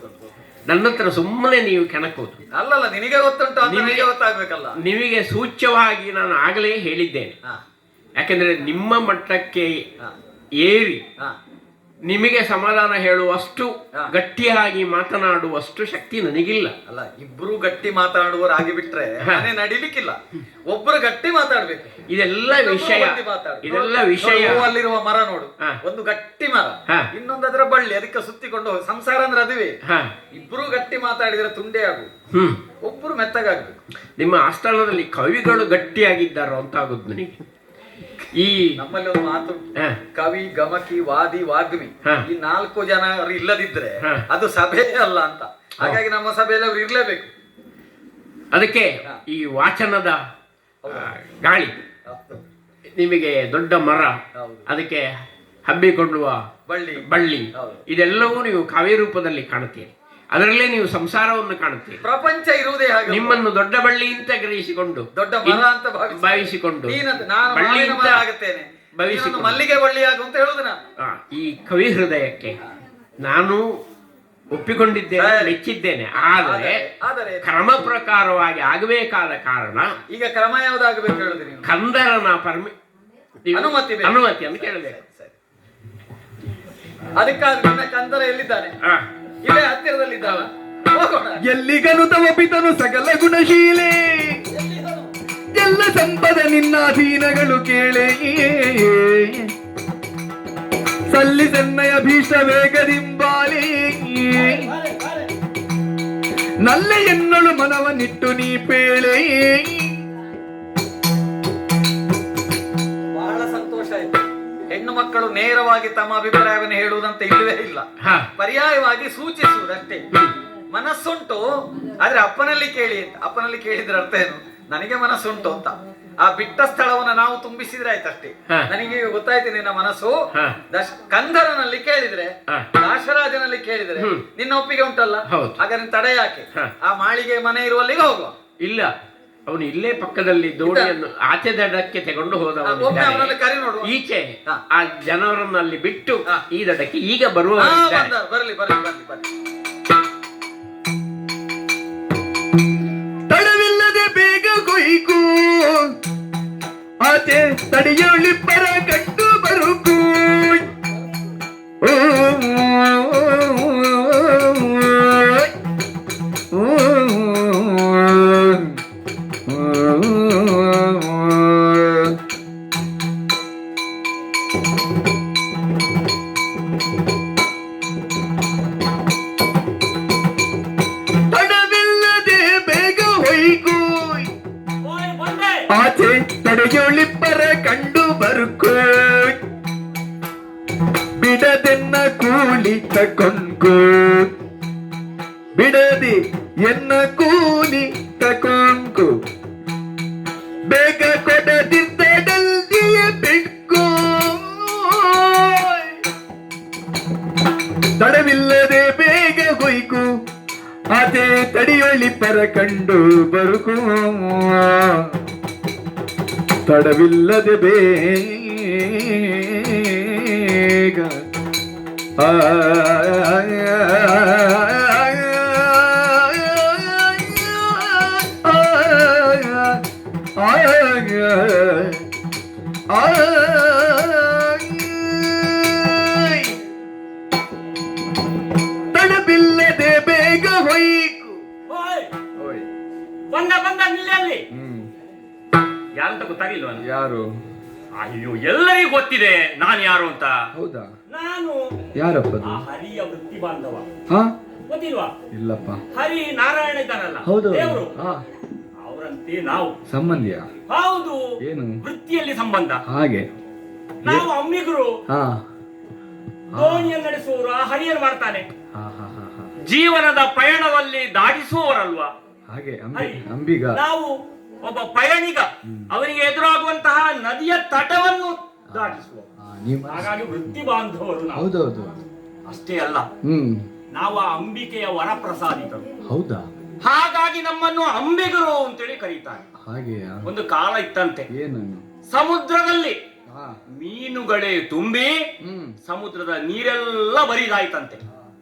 ನನ್ನ ಹತ್ರ ಸುಮ್ಮನೆ ನೀವು ಕೆಣಕೋದು. ಅಲ್ಲಲ್ಲ, ನಿನಗೆ ಗೊತ್ತುಂಟು ಅಂತ ನಿಮಗೆ ನಿನಗೆ ಗೊತ್ತಾಗ್ಬೇಕಲ್ಲ. ನಿಮಗೆ ಸೂಚ್ಯವಾಗಿ ನಾನು ಆಗಲೇ ಹೇಳಿದ್ದೇನೆ. ಹಾ, ಯಾಕೆಂದ್ರೆ ನಿಮ್ಮ ಮಟ್ಟಕ್ಕೆ ಹಾ, ಏರಿ ಹಾ. ನಿಮಗೆ ಸಮಾಧಾನ ಹೇಳುವಷ್ಟು ಹಾ. ಗಟ್ಟಿಯಾಗಿ ಮಾತನಾಡುವಷ್ಟು ಶಕ್ತಿ ನನಗಿಲ್ಲ. ಅಲ್ಲ, ಇಬ್ರು ಗಟ್ಟಿ ಮಾತಾಡುವರಾಗಿ ಬಿಟ್ರೆ ಮನೆ ನಡಿಲಿಕ್ಕಿಲ್ಲ. ಒಬ್ರು ಗಟ್ಟಿ ಮಾತಾಡ್ಬೇಕು. ಇದೆಲ್ಲ ವಿಷಯ, ಇದೆಲ್ಲ ವಿಷಯ. ಅಲ್ಲಿರುವ ಮರ ನೋಡು, ಹಾ. ಒಂದು ಗಟ್ಟಿ ಮರ, ಹಾ. ಇನ್ನೊಂದು ಅದರ ಬಳ್ಳಿ, ಅದಕ್ಕೆ ಸುತ್ತಿಕೊಂಡು ಹೋಗಿ. ಸಂಸಾರ ಅಂದ್ರೆ ಅದುವೇ. ಹಾ, ಇಬ್ರು ಗಟ್ಟಿ ಮಾತಾಡಿದ್ರೆ ತುಂಡೆ ಆಗು, ಹ್ಮ್. ಒಬ್ರು ಮೆತ್ತಗಾಗ್ಬೇಕು. ನಿಮ್ಮ ಆಸ್ಥಾನದಲ್ಲಿ ಕವಿಗಳು ಗಟ್ಟಿಯಾಗಿದ್ದಾರೋ ಅಂತ ಆಗುದು ನನಗೆ. ಈ ನಮ್ಮಲ್ಲಿ ಒಂದು ಮಾತು, ಹಾ. ಕವಿ, ಗಮಕಿ, ವಾದಿ, ವಾಗ್ಮಿ, ಹಾ. ಈ 4 ಜನ ಇಲ್ಲದಿದ್ರೆ ಹಾ. ಅದು ಸಭೆ ಅಲ್ಲ ಅಂತ. ಹಾಗಾಗಿ ನಮ್ಮ ಸಭೆಯಲ್ಲಿ ಅವ್ರು ಇರ್ಲೇಬೇಕು. ಅದಕ್ಕೆ ಹಾ. ಈ ವಾಚನದ ಗಾಳಿ, ಹೌದು. ನಿಮಗೆ ದೊಡ್ಡ ಮರ, ಹೌದು. ಅದಕ್ಕೆ ಹಬ್ಬಿಕೊಳ್ಳುವ ಬಳ್ಳಿ, ಹೌದು. ಇದೆಲ್ಲವೂ ನೀವು ಕಾವ್ಯ ರೂಪದಲ್ಲಿ ಕಾಣುತ್ತೀರಿ. ಅದರಲ್ಲೇ ನೀವು ಸಂಸಾರವನ್ನು ಕಾಣುತ್ತೀರಿ. ಪ್ರಪಂಚ ಇರುವುದೇ ಹಾಗೆ. ನಿಮ್ಮನ್ನು ದೊಡ್ಡ ಬಳ್ಳಿ ಅಂತ ಗ್ರಹಿಸಿಕೊಂಡು, ದೊಡ್ಡ ಮರ ಅಂತ ಭಾವಿಸಿಕೊಂಡು, ನಾನು ಬಳ್ಳಿ ಮಾವಿನ ಅಂತ ಮರ ಆಗುತ್ತೇನೆ, ಭಾವಿಸಿಕೊಂಡು, ನೀನೊಂದು ಮಲ್ಲಿಗೆ ಬಳ್ಳಿ ಆಗು ಅಂತ ಹೇಳುದು ನಾನು. ಈ ಕವಿ ಹೃದಯಕ್ಕೆ ನಾನು ಒಪ್ಪಿಕೊಂಡಿದ್ದೇನೆ, ಸರಿ. ಮೆಚ್ಚಿದ್ದೇನೆ. ಆದರೆ ಆದರೆ ಕ್ರಮ ಪ್ರಕಾರವಾಗಿ ಆಗಬೇಕಾದ ಕಾರಣ ಈಗ ಕ್ರಮ ಯಾವ್ದಾಗಬೇಕು ಹೇಳುದು ನೀನು? ಕಂದರನ ಅನುಮತಿ ಬೇಕು. ಅನುಮತಿಯನ್ನು ಕೇಳಬೇಕು. ಸರಿ. ಅದಕ್ಕಾಗಿ ನನ್ನ ಕಂದರ ಎಲ್ಲಿದ್ದಾನೆ? ಹಾ. ಇಲ್ಲೇ ಹತ್ತಿರದಲ್ಲಿದ್ದಾವ. ಹೋಗೋಣ. ಎಲ್ಲಿಗನು ತವ ಪಿತನು ಸಕಲ ಗುಣಶೀಲೆ, ಎಲ್ಲ ಸಂಪದ ನಿನ್ನಾಧೀನಗಳು ಕೇಳೆ. ಸಲ್ಲಿಸೆನ್ನಯ ಭೀಷ್ಟ ವೇಗದಿಂಬಾಲೆ, ನಲ್ಲ ಎನ್ನಳು ಮನವನ್ನಿಟ್ಟು ನೀ ಪೇಳೆ. ಬಹಳ ಸಂತೋಷ ಆಯ್ತು. ಹೆಣ್ಣು ಮಕ್ಕಳು ನೇರವಾಗಿ ತಮ್ಮ ಅಭಿಪ್ರಾಯವನ್ನು ಹೇಳುವುದಂತ ಇಲ್ಲವೇ ಇಲ್ಲ. ಹಾ. ಪರ್ಯಾಯವಾಗಿ ಸೂಚಿಸುವುದಷ್ಟೇ. ಮನಸ್ಸುಂಟು, ಆದ್ರೆ ಅಪ್ಪನಲ್ಲಿ ಕೇಳಿ ಅಂತ. ಅಪ್ಪನಲ್ಲಿ ಕೇಳಿದ್ರೆ ಅರ್ಥ ಏನು? ನನಗೆ ಮನಸ್ಸುಂಟು ಅಂತ. ಆ ಬಿಟ್ಟ ಸ್ಥಳವನ್ನ ನಾವು ತುಂಬಿಸಿದ್ರೆ ಆಯ್ತಷ್ಟೇ. ನನಗೆ ಗೊತ್ತಾಯ್ತು ನಿನ್ನ ಮನಸ್ಸು. ಕಂದರನಲ್ಲಿ ಕೇಳಿದ್ರೆ, ದಾಸರಾಜನಲ್ಲಿ ಕೇಳಿದ್ರೆ ನಿನ್ನ ಒಪ್ಪಿಗೆ ಉಂಟಲ್ಲ, ಹಾಗಾದ್ರೆ ತಡೆ ಯಾಕೆ? ಆ ಮಾಳಿಗೆ ಮನೆ ಇರುವಲ್ಲಿಗೆ ಹೋಗುವ. ಇಲ್ಲ, ಅವನು ಇಲ್ಲೇ ಪಕ್ಕದಲ್ಲಿ ದೋಣಿಯನ್ನು ಆಚೆ ದಡಕ್ಕೆ ತಗೊಂಡು ಹೋದ. ಕರಿ ನೋಡುವ. ಈಚೆ ಆ ಜನವರನ್ನಲ್ಲಿ ಬಿಟ್ಟು ಈ ದಡಕ್ಕೆ ಈಗ ಬರುವ. ಬರಲಿ ಬರಲಿ ಬರಲಿ ಬರಲಿ. ತಡವಿಲ್ಲದೆ ಬೇಗ ಕೊಯ್ಕು, ಆಚೆ ತಡೆಯೊಳಿಬ್ಬರ ಗಂಡು ಬರುಕು. ತಡವಿಲ್ಲದೆ ಬೇಗ ಹೊಯ್ಕು, ಆಚೆ ತಡೆಯೊಳಿಬ್ಬರ ಕಂಡು ಬರುಕು. ಬಿಡದೆನ್ನ ಕೂಲಿ ತಕೊಂಡ್ಕೋ, ಬಿಡದೆ ಎನ್ನ ಕೂಲಿ ತಕೊಂಡ್ಕೋ. ಬೇಗ ಕೊಡದಿದ್ದಡಲ್ದಿಯ ಬಿಡ್ಕೋ. ತಡವಿಲ್ಲದೆ ಬೇಗ ಹೊಯ್ಕು, ಆಚೆ ತಡೆಯೊಳಿಬ್ಬರ ಕಂಡು ಬರುಕು. ತಡವಿಲ್ಲದೆ ಬೇಗ ತಡವಿಲ್ಲದೆ ಬೇಗ ಹೊಯ್ಕು. ಬಂದ ಬಂದ ನಿಲ್ಲಿ. ಯಾರಂತ ಗೊತ್ತಾಗಿಲ್ವ? ಯಾರು? ಅಯ್ಯೋ, ಎಲ್ಲರಿಗೂ ಗೊತ್ತಿದೆ ನಾನು ಯಾರು ಅಂತ. ಹೌದಾ? ನಾನು ಯಾರಪ್ಪ? ಹರಿಯ ವೃತ್ತಿ ಬಾಂಧವ. ಗೊತ್ತಿಲ್ವಾ? ಇಲ್ಲಪ್ಪ. ಹರಿ ನಾರಾಯಣ ಇದ್ದಾನಲ್ಲ, ಹೌದು. ದೇವರು, ಅವರಂತೆ ನಾವು ಸಂಬಂಧಿಯ? ಹೌದು. ಏನು? ವೃತ್ತಿಯಲ್ಲಿ ಸಂಬಂಧ. ಹಾಗೆ ನಾವು ಅಮ್ಮಿಗರು. ದೋಣಿಯನ್ನು ನಡೆಸುವವರು ಆ ಹರಿಯನ್ನು ಮಾಡ್ತಾನೆ. ಜೀವನದ ಪಯಣದಲ್ಲಿ ದಾಟಿಸುವವರಲ್ವಾ ಹಾಗೆ ಅಂಬಿಗ. ನಾವು ಒಬ್ಬ ಪಯಣಿಗ, ಅವನಿಗೆ ಎದುರಾಗುವಂತಹ ನದಿಯ ತಟವನ್ನು ದಾಟಿಸುವ. ಹಾಗಾಗಿ ವೃತ್ತಿ ಬಾಂಧವರು ನಾವು. ಹೌದೌದು. ಅಷ್ಟೇ ಅಲ್ಲ, ನಾವು ಆ ಅಂಬಿಕೆಯ ವರಪ್ರಸಾದಿತರು. ಹೌದಾ? ಹಾಗಾಗಿ ನಮ್ಮನ್ನು ಅಂಬಿಗರು ಅಂತೇಳಿ ಕರೀತಾರೆ. ಹಾಗೆ ಒಂದು ಕಾಲ ಇತ್ತಂತೆ, ಏನನ್ನು? ಸಮುದ್ರದಲ್ಲಿ ಮೀನುಗಳೇ ತುಂಬಿ ಸಮುದ್ರದ ನೀರೆಲ್ಲ ಬರಿದಾಯ್ತಂತೆ.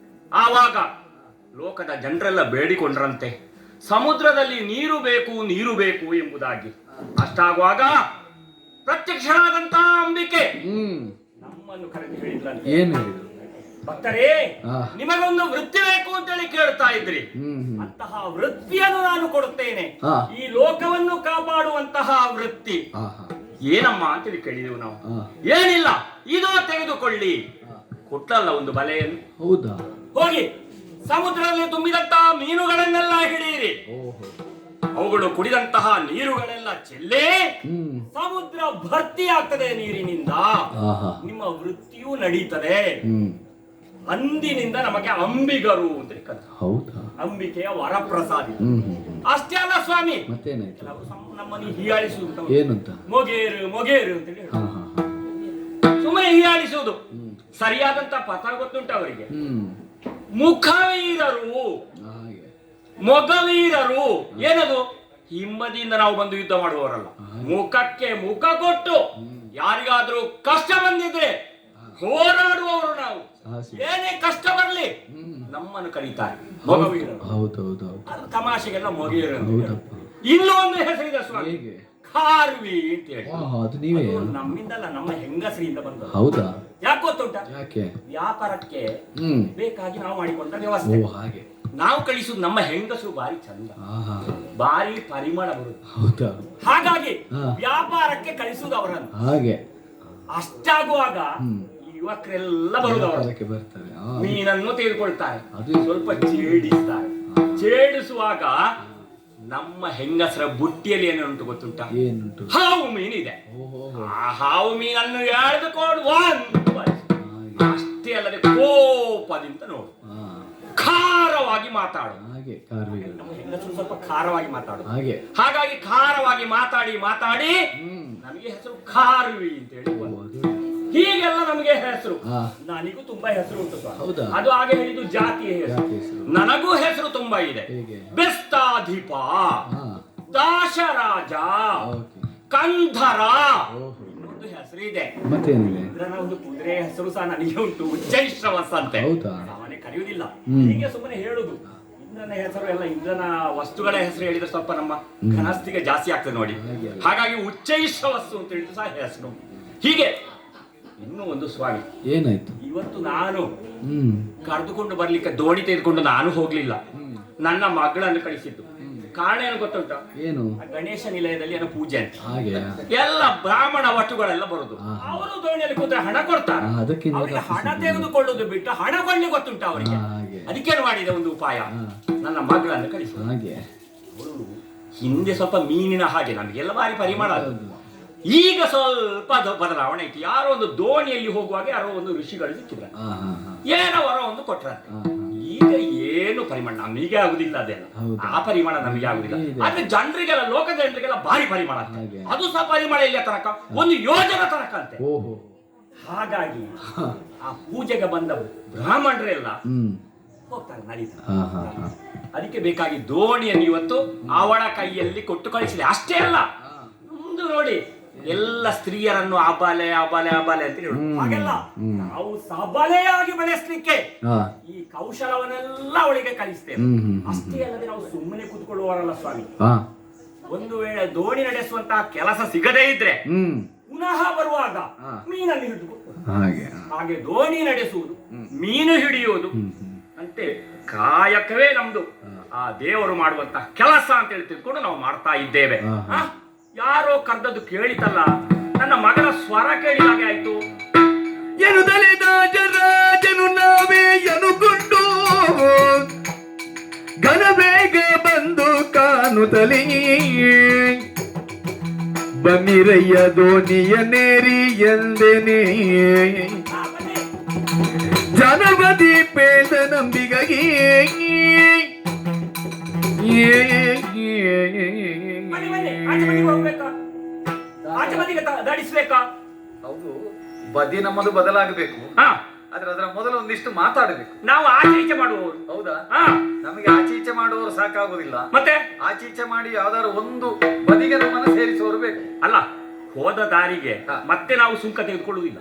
ಆವಾಗ ಲೋಕದ ಜನರೆಲ್ಲ ಬೇಡಿಕೊಂಡ್ರಂತೆ, ಸಮುದ್ರದಲ್ಲಿ ನೀರು ಬೇಕು ನೀರು ಬೇಕು ಎಂಬುದಾಗಿ. ಅಷ್ಟಾಗುವಾಗ ಪ್ರತ್ಯಕ್ಷರಾದಂತಹ ಅಂಬಿಕೆ ನಮ್ಮನ್ನು ಕರೆದು ಹೇಳಿದ್ರಂತೆ, ಏನು? ಭಕ್ತರೇ, ನಿಮಗೊಂದು ವೃತ್ತಿ ಬೇಕು ಅಂತೇಳಿ ಕೇಳ್ತಾ ಇದ್ರಿ, ಅಂತಹ ವೃತ್ತಿಯನ್ನು ನಾನು ಕೊಡುತ್ತೇನೆ. ಈ ಲೋಕವನ್ನು ಕಾಪಾಡುವಂತಹ ವೃತ್ತಿ. ಏನಮ್ಮ ಅಂತೇಳಿ ಕೇಳಿದೆವು ನಾವು. ಏನಿಲ್ಲ, ಇದೋ ತೆಗೆದುಕೊಳ್ಳಿ. ಕೊಟ್ಟಲ್ಲ ಒಂದು ಬಲೆಯನ್ನು. ಹೌದಾ? ಹೋಗಿ ಸಮುದ್ರದಲ್ಲಿ ತುಂಬಿದಂತಹ ಮೀನುಗಳನ್ನೆಲ್ಲ ಹಿಡಿಯಿರಿ. ಅವುಗಳು ಕುಡಿದಂತಹ ನೀರುಗಳೆಲ್ಲ ಚೆಲ್ಲಿ ಸಮುದ್ರ ಭರ್ತಿ ಆಗ್ತದೆ ನೀರಿನಿಂದ. ನಿಮ್ಮ ವೃತ್ತಿಯೂ ನಡೀತದೆ. ಅಂದಿನಿಂದ ನಮಗೆ ಅಂಬಿಗರು ಅಂತ ಕರೆದ. ಅಂಬಿಕೆಯ ವರಪ್ರಸಾದಿ. ಅಷ್ಟೇ ಅಲ್ಲ ಸ್ವಾಮಿ, ನಮ್ಮನ್ನು ಹೀಯಾಳಿಸುವುದು. ಏನಂತ? ಮೊಗೇರು ಮೊಗೇರು ಅಂತ ಹೇಳಿ ಸುಮ್ಮನೆ ಹೀಯಾಳಿಸುವುದು. ಸರಿಯಾದಂತ ಪಥ ಗೊತ್ತುಂಟ ಅವರಿಗೆ. ಮುಖವೀರರು, ಮೊಗವೀರರು. ಏನದು? ಹಿಂಬದಿಯಿಂದ ನಾವು ಬಂದು ಯುದ್ಧ ಮಾಡುವವರಲ್ಲ. ಮುಖಕ್ಕೆ ಮುಖ ಕೊಟ್ಟು ಯಾರಿಗಾದ್ರೂ ಕಷ್ಟ ಬಂದಿದ್ರೆ ಹೋರಾಡುವವರು ನಾವು. ಏನೇ ಕಷ್ಟ ಬರಲಿ ನಮ್ಮನ್ನು ಕರೀತಾರೆ ಮೊಗವೀರರು. ಅದು ತಮಾಷೆಗೆಲ್ಲ ಮೊಗವೀರರು. ಇನ್ನೂ ಒಂದು ಹೆಸರಿದೆ ಸ್ವಾಮಿ, ಖಾರ್ವಿ ಅಂತ ಹೇಳಿ. ನಮ್ಮಿಂದಲ್ಲ, ನಮ್ಮ ಹೆಂಗಸರಿಂದ ಬಂದ. ಹೌದಾ? ಯಾಕೆ ಗೊತ್ತುಂಟ? ಯಾಕೆ? ವ್ಯಾಪಾರಕ್ಕೆ ಬೇಕಾಗಿ ನಾವು ಮಾಡಿಕೊಂಡ ವ್ಯವಸ್ಥೆ. ನಾವು ಕಳಿಸುದು ನಮ್ಮ ಹೆಂಗಸರು ಬಾರಿ ಚಂದ, ಬಾರಿ ಪರಿಮಳ ಬರುದು. ಹಾಗಾಗಿ ವ್ಯಾಪಾರಕ್ಕೆ ಕಳಿಸುವುದು ಅವರನ್ನು. ಹಾಗೆ ಅಷ್ಟಾಗುವಾಗ ಯುವಕರೆಲ್ಲ ಬರುವುದು ಅವರಕ್ಕೆ ಬರ್ತಾರೆ. ಮೀನನ್ನು ತೆಗೆದುಕೊಳ್ತಾರೆ, ಸ್ವಲ್ಪ ಛೇಡಿಸ್ತಾರೆ. ಛೇಡಿಸುವಾಗ ನಮ್ಮ ಹೆಂಗಸರ ಬುಟ್ಟಿಯಲ್ಲಿ ಏನುಂಟು ಗೊತ್ತುಂಟ? ಏನುಂಟು? ಹಾವು ಮೀನಿದೆ. ಆ ಹಾವು ಮೀನನ್ನು ಎಳೆದುಕೊಂಡು ಅಷ್ಟೇ ಅಲ್ಲದೆ ಕೋಪದಿಂದ ನೋಡು, ಖಾರವಾಗಿ ಖಾರವಾಗಿ ಮಾತಾಡು. ಹಾಗೆ ಕಾರ್ವಿಗಳು ನಮ್ಮ ಹೆಂಗಸರು ಸ್ವಲ್ಪ ಖಾರವಾಗಿ ಮಾತಾಡು. ಹಾಗೆ ಹಾಗಾಗಿ ಖಾರವಾಗಿ ಮಾತಾಡಿ ಮಾತಾಡಿ ನಮಗೆ ಹೆಸರು ಖಾರ್ವಿ ಅಂತ ಹೇಳಿ ಬಂತು. ಹೀಗೆಲ್ಲ ನಮಗೆ ಹೆಸರು. ನನಗೂ ತುಂಬಾ ಹೆಸರು ಉಂಟು ಸ್ವಾಮಿ. ಹೌದಾ? ಅದು ಹಾಗೆ ಹೇಳಿದ್ದು ಜಾತಿಯ ಹೆಸರು. ನನಗೂ ಹೆಸರು ತುಂಬಾ ಇದೆ. ಹೇಗೆ? ಬೆಸ್ತಾಧಿಪ, ದಾಶರಾಜ, ಓಕೆ. ಕಂಧರ, ಓಹೋ. ಇನ್ನೊಂದು ಹೆಸರು ಇದೆ. ಮತ್ತೇನಿದೆ? ಇಂದ್ರನ ಒಂದು ಕುದುರೆ ಹೆಸರು ಸಹ ನನಗೆ ಉಂಟು, ಉಚ್ಚೈಶ್ರವಸ್ ಅಂತೆ. ಹೌದಾ? ಅವನೇ ಕರೆಯುವುದಿಲ್ಲ, ಹೀಗೆ ಸುಮ್ಮನೆ ಹೇಳುದು. ಇಂದ್ರನ ಹೆಸರು ಎಲ್ಲ ಇಂದ್ರನ ವಸ್ತುಗಳ ಹೆಸರು ಹೇಳಿದ್ರೆ ಸ್ವಲ್ಪ ನಮ್ಮ ಘನಸ್ಥಿಗೆ ಜಾಸ್ತಿ ಆಗ್ತದೆ ನೋಡಿ. ಹಾಗಾಗಿ ಉಚ್ಚೈಶ್ರವಸ್ಸು ಅಂತ ಹೇಳಿದ್ರು ಸಹ ಹೆಸರು. ಹೀಗೆ ಇನ್ನೂ ಒಂದು ಸ್ವಾಮಿ, ಏನಾಯ್ತು ಇವತ್ತು ನಾನು ಕರೆದುಕೊಂಡು ಬರ್ಲಿಕ್ಕೆ ದೋಣಿ ತೆಗೆದುಕೊಂಡು ನಾನು ಹೋಗ್ಲಿಲ್ಲ, ನನ್ನ ಮಗಳನ್ನು ಕಳಿಸಿದ್ದು. ಕಾರಣ ಏನು ಗೊತ್ತುಂಟ? ಏನು? ಗಣೇಶ ನಿಲಯದಲ್ಲಿ ಏನೋ ಪೂಜೆ ಅಂತ. ಹಾಗೆ ಎಲ್ಲ ಬ್ರಾಹ್ಮಣ ವಟುಗಳೆಲ್ಲ ಬರುದು. ಅವರು ದೋಣಿಯಲ್ಲಿ ಕೂತ್ರೆ ಹಣ ಕೊಡ್ತಾರೆ. ಅವರಿಗೆ ಹಣ ತೆಗೆದುಕೊಳ್ಳುದು ಬಿಟ್ಟು ಹಣ ಕೊಳ್ಳಿ ಗೊತ್ತುಂಟ ಅವರಿಗೆ. ಅದಕ್ಕೇನು ಮಾಡಿದೆ ಒಂದು ಉಪಾಯ, ನನ್ನ ಮಗಳನ್ನು ಕಳಿಸಿ. ಹಾಗೆ ಅವಳು ಹಿಂದೆ ಸ್ವಲ್ಪ ಮೀನಿನ ಹಾಗೆ, ನಮಗೆಲ್ಲ ಭಾರಿ ಪರಿಮಾಣ ಅದು. ಈಗ ಸ್ವಲ್ಪ ಬದಲಾವಣೆ ಇತ್ತು. ಯಾರೋ ಒಂದು ದೋಣಿಯಲ್ಲಿ ಹೋಗುವಾಗ ಯಾರೋ ಒಂದು ಋಷಿಗಳು ಸಿಕ್ಕಿದ್ರೆ ಏನೋ ವರ ಒಂದು ಕೊಟ್ರೆ. ಈಗ ಏನು ಪರಿಮಾಣ ನಮಗೆ ಆಗುದಿಲ್ಲ, ಅದೇನು ಆ ಪರಿಮಾಣ ನಮಗೆ ಆಗುದಿಲ್ಲ. ಆದ್ರೆ ಜನರಿಗೆಲ್ಲ, ಲೋಕ ಜನರಿಗೆಲ್ಲ ಭಾರಿ ಪರಿಮಾಣ ಅಂತೆ. ಅದು ಸಹ ಪರಿಮಾಣ ಇಲ್ಲ ತನಕ, ಒಂದು ಯೋಜನೆ ತನಕ ಅಂತೆ. ಹಾಗಾಗಿ ಆ ಪೂಜೆಗೆ ಬಂದ ಬ್ರಾಹ್ಮಣರೆಲ್ಲ ಹೋಗ್ತಾರೆ, ನಡೀತಾರೆ. ಅದಕ್ಕೆ ಬೇಕಾಗಿ ದೋಣಿಯನ್ನು ಇವತ್ತು ಅವಳ ಕೈಯಲ್ಲಿ ಕೊಟ್ಟು ಕಳಿಸಿದೆ. ಅಷ್ಟೇ ಅಲ್ಲ, ಒಂದು ನೋಡಿ ಎಲ್ಲ ಸ್ತ್ರೀಯರನ್ನು ಅಬಲೆ ಅಬಲೆ ಅಬಲೆ ಅಂತ ಹೇಳುದು. ಹಾಗೆಲ್ಲ ನಾವು ಸಬಲೆಯಾಗಿ ಬೆಳೆಸಲಿಕ್ಕೆ ಈ ಕೌಶಲವನ್ನೆಲ್ಲ ಅವಳಿಗೆ ಕಲಿಸ್ತೇವೆ. ಅಷ್ಟೇ ಅಲ್ಲದೆ ನಾವು ಸುಮ್ಮನೆ ಕೂತ್ಕೊಳ್ಳುವವರಲ್ಲ ಸ್ವಾಮಿ. ಒಂದು ವೇಳೆ ದೋಣಿ ನಡೆಸುವಂತಹ ಕೆಲಸ ಸಿಗದೇ ಇದ್ರೆ ಪುನಃ ಬರುವಾಗ ಮೀನನ್ನು ಹಿಡಿದು ಹಾಗೆ ದೋಣಿ ನಡೆಸುವುದು, ಮೀನು ಹಿಡಿಯುವುದು ಅಂತೆ ಕಾಯಕವೇ ನಮ್ದು. ಆ ದೇವರು ಮಾಡುವಂತಹ ಕೆಲಸ ಅಂತ ಹೇಳಿ ತಿಳ್ಕೊಂಡು ನಾವು ಮಾಡ್ತಾ ಇದ್ದೇವೆ. ಯಾರೋ ಕರ್ದದ್ದು ಕೇಳಿತಲ್ಲ, ನನ್ನ ಮಗನ ಸ್ವರ ಕೇಳಿದಾಗೆ ಆಯ್ತು. ರಾಜನು ನಾವೇ ಅನುಕೊಂಡು ಘನ ಬೇಗ ಬಂದು ಕಾಣುತ್ತಲೇ ಬನ್ನಿರಯ್ಯ ದೋಣಿಯ ನೇರಿ ಎಂದೇನೆ ಜನಪದಿ ಪೇದ ನಂಬಿಗಾಗಿ ದಾಡಿಸ್ಬೇಕಾ? ಹೌದು, ಬದಿ ನಮ್ಮದು ಬದಲಾಗಬೇಕು. ಆದ್ರೆ ಅದರ ಮೊದಲು ಒಂದಿಷ್ಟು ಮಾತಾಡಬೇಕು. ನಾವು ಆಚೆ ಈಚೆ ಮಾಡುವವರು. ಹೌದಾ? ನಮಗೆ ಆಚೆ ಈಚೆ ಮಾಡುವವರು ಸಾಕಾಗುದಿಲ್ಲ, ಮತ್ತೆ ಆಚೆ ಈಚೆ ಮಾಡಿ ಯಾವ್ದಾದ್ರು ಒಂದು ಬದಿಗೆ ನಮ್ಮನ್ನು ಸೇರಿಸುವವರು ಬೇಕು. ಅಲ್ಲ, ಹೋದ ದಾರಿಗೆ ಮತ್ತೆ ನಾವು ಸುಂಕ ತೆಗೆದುಕೊಳ್ಳುವುದಿಲ್ಲ.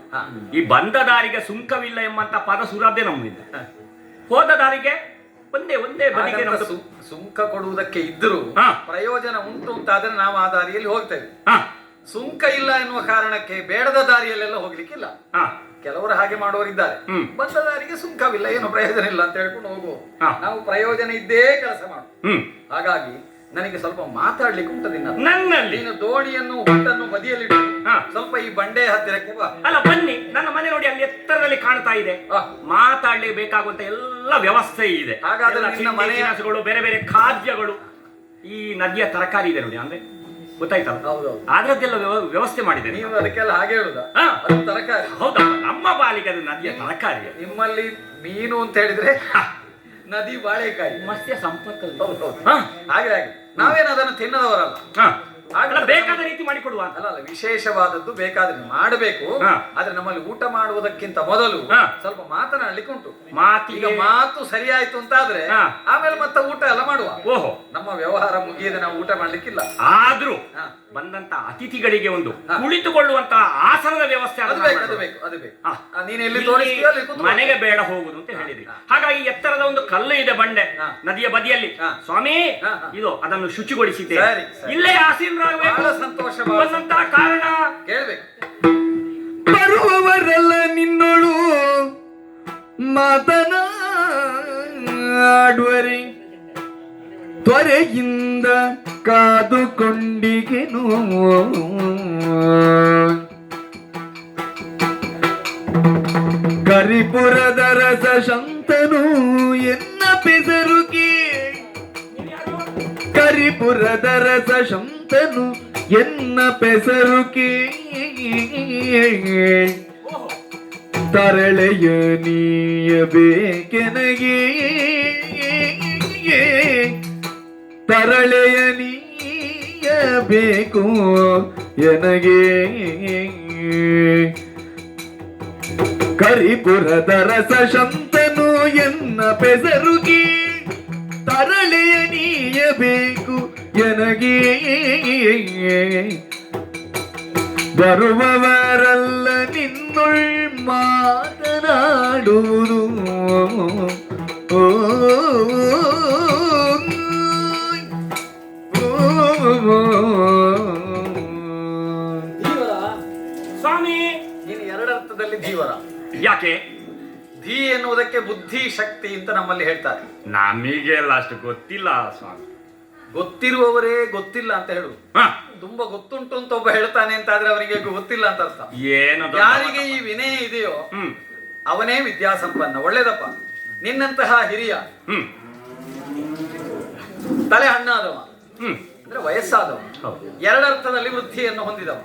ಈ ಬಂದ ದಾರಿಗೆ ಸುಂಕವಿಲ್ಲ ಎಂಬಂತ ಪದ ಸುರದೇ ನಮ್ಮಿಂದ. ಹೋದ ದಾರಿಗೆ ಒಂದೇ ಒಂದೇ ಬದಿಗೆ ಸುಂಕ ಕೊಡುವುದಕ್ಕೆ ಇದ್ದರೂ ಪ್ರಯೋಜನ ಉಂಟು ಅಂತಾದ್ರೆ ನಾವು ಆ ದಾರಿಯಲ್ಲಿ ಹೋಗ್ತೇವೆ. ಸುಂಕ ಇಲ್ಲ ಎನ್ನುವ ಕಾರಣಕ್ಕೆ ಬೇಡದ ದಾರಿಯಲ್ಲೆಲ್ಲ ಹೋಗ್ಲಿಕ್ಕಿಲ್ಲ. ಕೆಲವರು ಹಾಗೆ ಮಾಡುವವರಿದ್ದಾರೆ. ಬಂದ ದಾರಿಗೆ ಸುಂಕವಿಲ್ಲ, ಏನು ಪ್ರಯೋಜನ ಇಲ್ಲ ಅಂತ ಹೇಳ್ಕೊಂಡು ಹೋಗುವ. ನಾವು ಪ್ರಯೋಜನ ಇದ್ದೇ ಕೆಲಸ ಮಾಡು. ಹಾಗಾಗಿ ನನಗೆ ಸ್ವಲ್ಪ ಮಾತಾಡ್ಲಿಕ್ಕೆ ಉಂಟು ನನ್ನಲ್ಲಿ. ನೀನು ದೋಣಿಯನ್ನು ಹೊಟ್ಟನ್ನು ಬದಿಯಲ್ಲಿ ಸ್ವಲ್ಪ ಈ ಬಂಡೆ ಹತ್ತಿರಕ್ಕೆ ಬಾ. ಅಲ್ಲ, ಬನ್ನಿ, ನನ್ನ ಮನೆ ನೋಡಿ ಅಲ್ಲಿ ಎತ್ತರದಲ್ಲಿ ಕಾಣ್ತಾ ಇದೆ. ಮಾತಾಡ್ಲಿಕ್ಕೆ ಬೇಕಾಗುವಂತ ಎಲ್ಲ ವ್ಯವಸ್ಥೆ ಇದೆ. ಹಾಗಾದ್ರೆ ಬೇರೆ ಬೇರೆ ಖಾದ್ಯಗಳು, ಈ ನದಿಯ ತರಕಾರಿ ಇದೆ ನೋಡಿ, ಅಂದ್ರೆ ಗೊತ್ತಾಯ್ತಲ್ಲ, ಅದ್ರದ್ದೆಲ್ಲ ವ್ಯವಸ್ಥೆ ಮಾಡಿದೆ. ನೀವು ಅದಕ್ಕೆಲ್ಲ ಹಾಗೆ ಹೇಳುದಾ? ತರಕಾರಿ ಹೌದಾ? ನಮ್ಮ ಬಾಲಿಗೆ ಅದು ನದಿಯ ತರಕಾರಿ. ನಿಮ್ಮಲ್ಲಿ ಮೀನು ಅಂತ ಹೇಳಿದ್ರೆ ನದಿ ಬಾಳೆಕಾಯಿ ಮತ್ಸ್ಯ ಸಂಪರ್ಕ. ಹಾಗೆ ಹಾಗೆ ನಾವೇನು ಅದನ್ನು ತಿನ್ನದವರಲ್ಲ. ಬೇಕಾದ ರೀತಿ ಮಾಡಿಕೊಡುವ ಅಲ್ಲ, ವಿಶೇಷವಾದದ್ದು ಬೇಕಾದ್ರೆ ಮಾಡಬೇಕು. ಆದ್ರೆ ನಮ್ಮಲ್ಲಿ ಊಟ ಮಾಡುವುದಕ್ಕಿಂತ ಮೊದಲು ಸ್ವಲ್ಪ ಮಾತನಾಡ್ಲಿಕ್ಕೆ ಉಂಟು. ಈಗ ಮಾತು ಸರಿಯಾಯ್ತು ಅಂತಾದ್ರೆ ಆಮೇಲೆ ಮತ್ತೆ ಊಟ ಎಲ್ಲ ಮಾಡುವ. ಓಹೋ, ನಮ್ಮ ವ್ಯವಹಾರ ಮುಗಿಯದೆ ನಾವು ಊಟ ಮಾಡ್ಲಿಕ್ಕಿಲ್ಲ. ಆದ್ರೂ ಬಂದಂತ ಅತಿಥಿಗಳಿಗೆ ಒಂದು ಕುಳಿತುಕೊಳ್ಳುವಂತ ಆಸನದ ವ್ಯವಸ್ಥೆ ಮನೆಗೆ ಬೇಡ ಹೋಗುದು ಅಂತ ಹೇಳಿದ್ರಿ. ಹಾಗಾಗಿ ಎತ್ತರದ ಒಂದು ಕಲ್ಲು ಇದೆ ಬಂಡೆ ನದಿಯ ಬದಿಯಲ್ಲಿ. ಸ್ವಾಮಿ, ಇದು ಅದನ್ನು ಶುಚಿಗೊಳಿಸಿದ್ದೆ. ಇಲ್ಲೇ ಆಸೀನರಾಗಬೇಕು. ಸಂತೋಷ. ಬಂದಂತ ಕಾರಣ ಕೇಳ್ಬೇಕು. ಬರುವವರೆಲ್ಲ ನಿನ್ನೋಳು ಮಾತನಾಡುವರೆ ತ್ವರೆಯಿಂದ ಕಾದುಕೊಂಡಿಗೆನು ಕರಿಪುರದ ರಸ ಶಂತನು ಎನ್ನ ಪೆಸರುಗೆ ಕರಿಪುರದ ರಸ ಶಂತನು ಎನ್ನ ಪೆಸರುಗೆ ತರಳೆಯ ನೀಯಬೇಕೆನಗೆ ತರಳೆಯ ನೀಯಬೇಕು ಎನಗೆ ಕರಿಪುರದ ರಸ ಶಂತನು ಎನ್ನ ಪೆಸರುಗಿ ತರಳೆಯ ನೀಯಬೇಕು ಎನಗೆ ಬರುವವರಲ್ಲ ನಿನ್ನೊಳ್ ಮಾತನಾಡುವುದು ಓ ಸ್ವಾಮಿ, ನೀನು ಎರಡರ್ಥದಲ್ಲಿ ಧೀವರ. ಯಾಕೆ? ಧೀ ಎನ್ನುವುದಕ್ಕೆ ಬುದ್ಧಿ ಶಕ್ತಿ ಅಂತ ನಮ್ಮಲ್ಲಿ ಹೇಳ್ತಾರೆ. ನಮಗೆಲ್ಲ ಅಷ್ಟು ಗೊತ್ತಿಲ್ಲ ಸ್ವಾಮಿ. ಗೊತ್ತಿರುವವರೇ ಗೊತ್ತಿಲ್ಲ ಅಂತ ಹೇಳು. ಹ, ತುಂಬಾ ಗೊತ್ತುಂಟು ಅಂತ ಒಬ್ಬ ಹೇಳ್ತಾನೆ ಅಂತ ಆದ್ರೆ ಅವನಿಗೆ ಗೊತ್ತಿಲ್ಲ ಅಂತ ಅರ್ಥ. ಏನು ಯಾರಿಗೆ ಈ ವಿನಯ ಇದೆಯೋ ಅವನೇ ವಿದ್ಯಾಸಂಪನ್ನ. ಒಳ್ಳೇದಪ್ಪ, ನಿನ್ನಂತಹ ಹಿರಿಯ ತಲೆ ಹಣ್ಣಾದವ ಅಂದ್ರೆ ವಯಸ್ಸಾದವ, ಎರಡರ್ಥದಲ್ಲಿ ವೃದ್ಧಿಯನ್ನು ಹೊಂದಿದವ.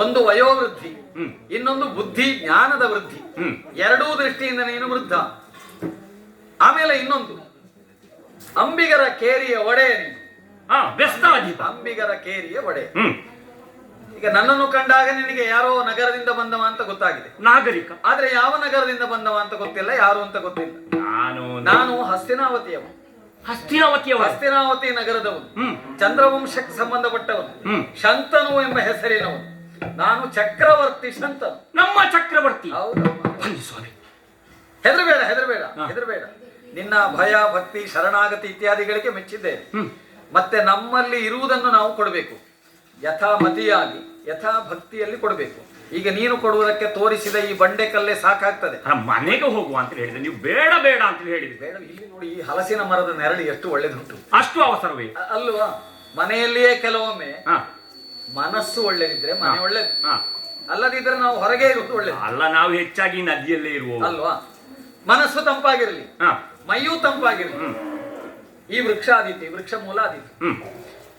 ಒಂದು ವಯೋವೃದ್ಧಿ, ಇನ್ನೊಂದು ಬುದ್ಧಿ ಜ್ಞಾನದ ವೃದ್ಧಿ. ಎರಡೂ ದೃಷ್ಟಿಯಿಂದ ನೀನು ವೃದ್ಧ. ಆಮೇಲೆ ಇನ್ನೊಂದು ಅಂಬಿಗರ ಕೇರಿಯ ಒಡೆ ನೀನು. ಅಂಬಿಗರ ಕೇರಿಯ ಒಡೆ. ಈಗ ನನ್ನನ್ನು ಕಂಡಾಗ ನಿನಗೆ ಯಾರೋ ನಗರದಿಂದ ಬಂದವ ಅಂತ ಗೊತ್ತಾಗಿದೆ, ನಾಗರಿಕ. ಆದ್ರೆ ಯಾವ ನಗರದಿಂದ ಬಂದವ ಅಂತ ಗೊತ್ತಿಲ್ಲ, ಯಾರು ಅಂತ ಗೊತ್ತಿಲ್ಲ. ನಾನು ಹಸ್ತಿನಾವತಿಯವ. ಹಸ್ತಿನಾವತಿ ನಗರದವನು, ಚಂದ್ರವಂಶಕ್ಕೆ ಸಂಬಂಧಪಟ್ಟವನು, ಶಂತನು ಎಂಬ ಹೆಸರಿನವನು. ನಾನು ಚಕ್ರವರ್ತಿ ಶಂತನು. ನಮ್ಮ ಚಕ್ರವರ್ತಿ. ಹೌದು ಸ್ವಾಮಿ. ಹೆದರಬೇಡ, ಹೆದರಬೇಡ, ಹೆದರಬೇಡ. ನಿನ್ನ ಭಯ, ಭಕ್ತಿ, ಶರಣಾಗತಿ ಇತ್ಯಾದಿಗಳಿಗೆ ಮೆಚ್ಚಿದ್ದೇನೆ. ಮತ್ತೆ ನಮ್ಮಲ್ಲಿ ಇರುವುದನ್ನು ನಾವು ಕೊಡಬೇಕು, ಯಥಾಮತಿಯಾಗಿ ಯಥಾ ಭಕ್ತಿಯಲ್ಲಿ ಕೊಡಬೇಕು. ಈಗ ನೀನು ಕೊಡುವುದಕ್ಕೆ ತೋರಿಸಿದ ಈ ಬಂಡೆ ಕಲ್ಲೇ ಸಾಕಾಗ್ತದೆ. ಮನೆಗೆ ಹೋಗುವ ಅಂತ ಹೇಳಿದ್ರೆ ನೀವು ಬೇಡ ಬೇಡ ಅಂತ ಹೇಳಿದ್ರಿ. ಬೇಡ, ಇಲ್ಲಿ ನೋಡಿ, ಈ ಹಲಸಿನ ಮರದ ನೆರಳು ಎಷ್ಟು ಒಳ್ಳೇದುಂಟು. ಅಷ್ಟು ಅವಸರವೇ ಅಲ್ವಾ? ಮನೆಯಲ್ಲಿಯೇ ಕೆಲವೊಮ್ಮೆ ಮನಸ್ಸು ಒಳ್ಳೇದಿದ್ರೆ ಮನೆ ಒಳ್ಳೇದು, ಅಲ್ಲದಿದ್ರೆ ನಾವು ಹೊರಗೆ ಇರುವುದು ಒಳ್ಳೇದು. ಅಲ್ಲ, ನಾವು ಹೆಚ್ಚಾಗಿ ನದಿಯಲ್ಲೇ ಇರುವುದು ಅಲ್ವಾ? ಮನಸ್ಸು ತಂಪಾಗಿರಲಿ, ಮೈಯೂ ತಂಪಾಗಿರಲಿ. ಈ ವೃಕ್ಷ ಆದೀತು, ಈ ವೃಕ್ಷ ಮೂಲ ಆದೀತು,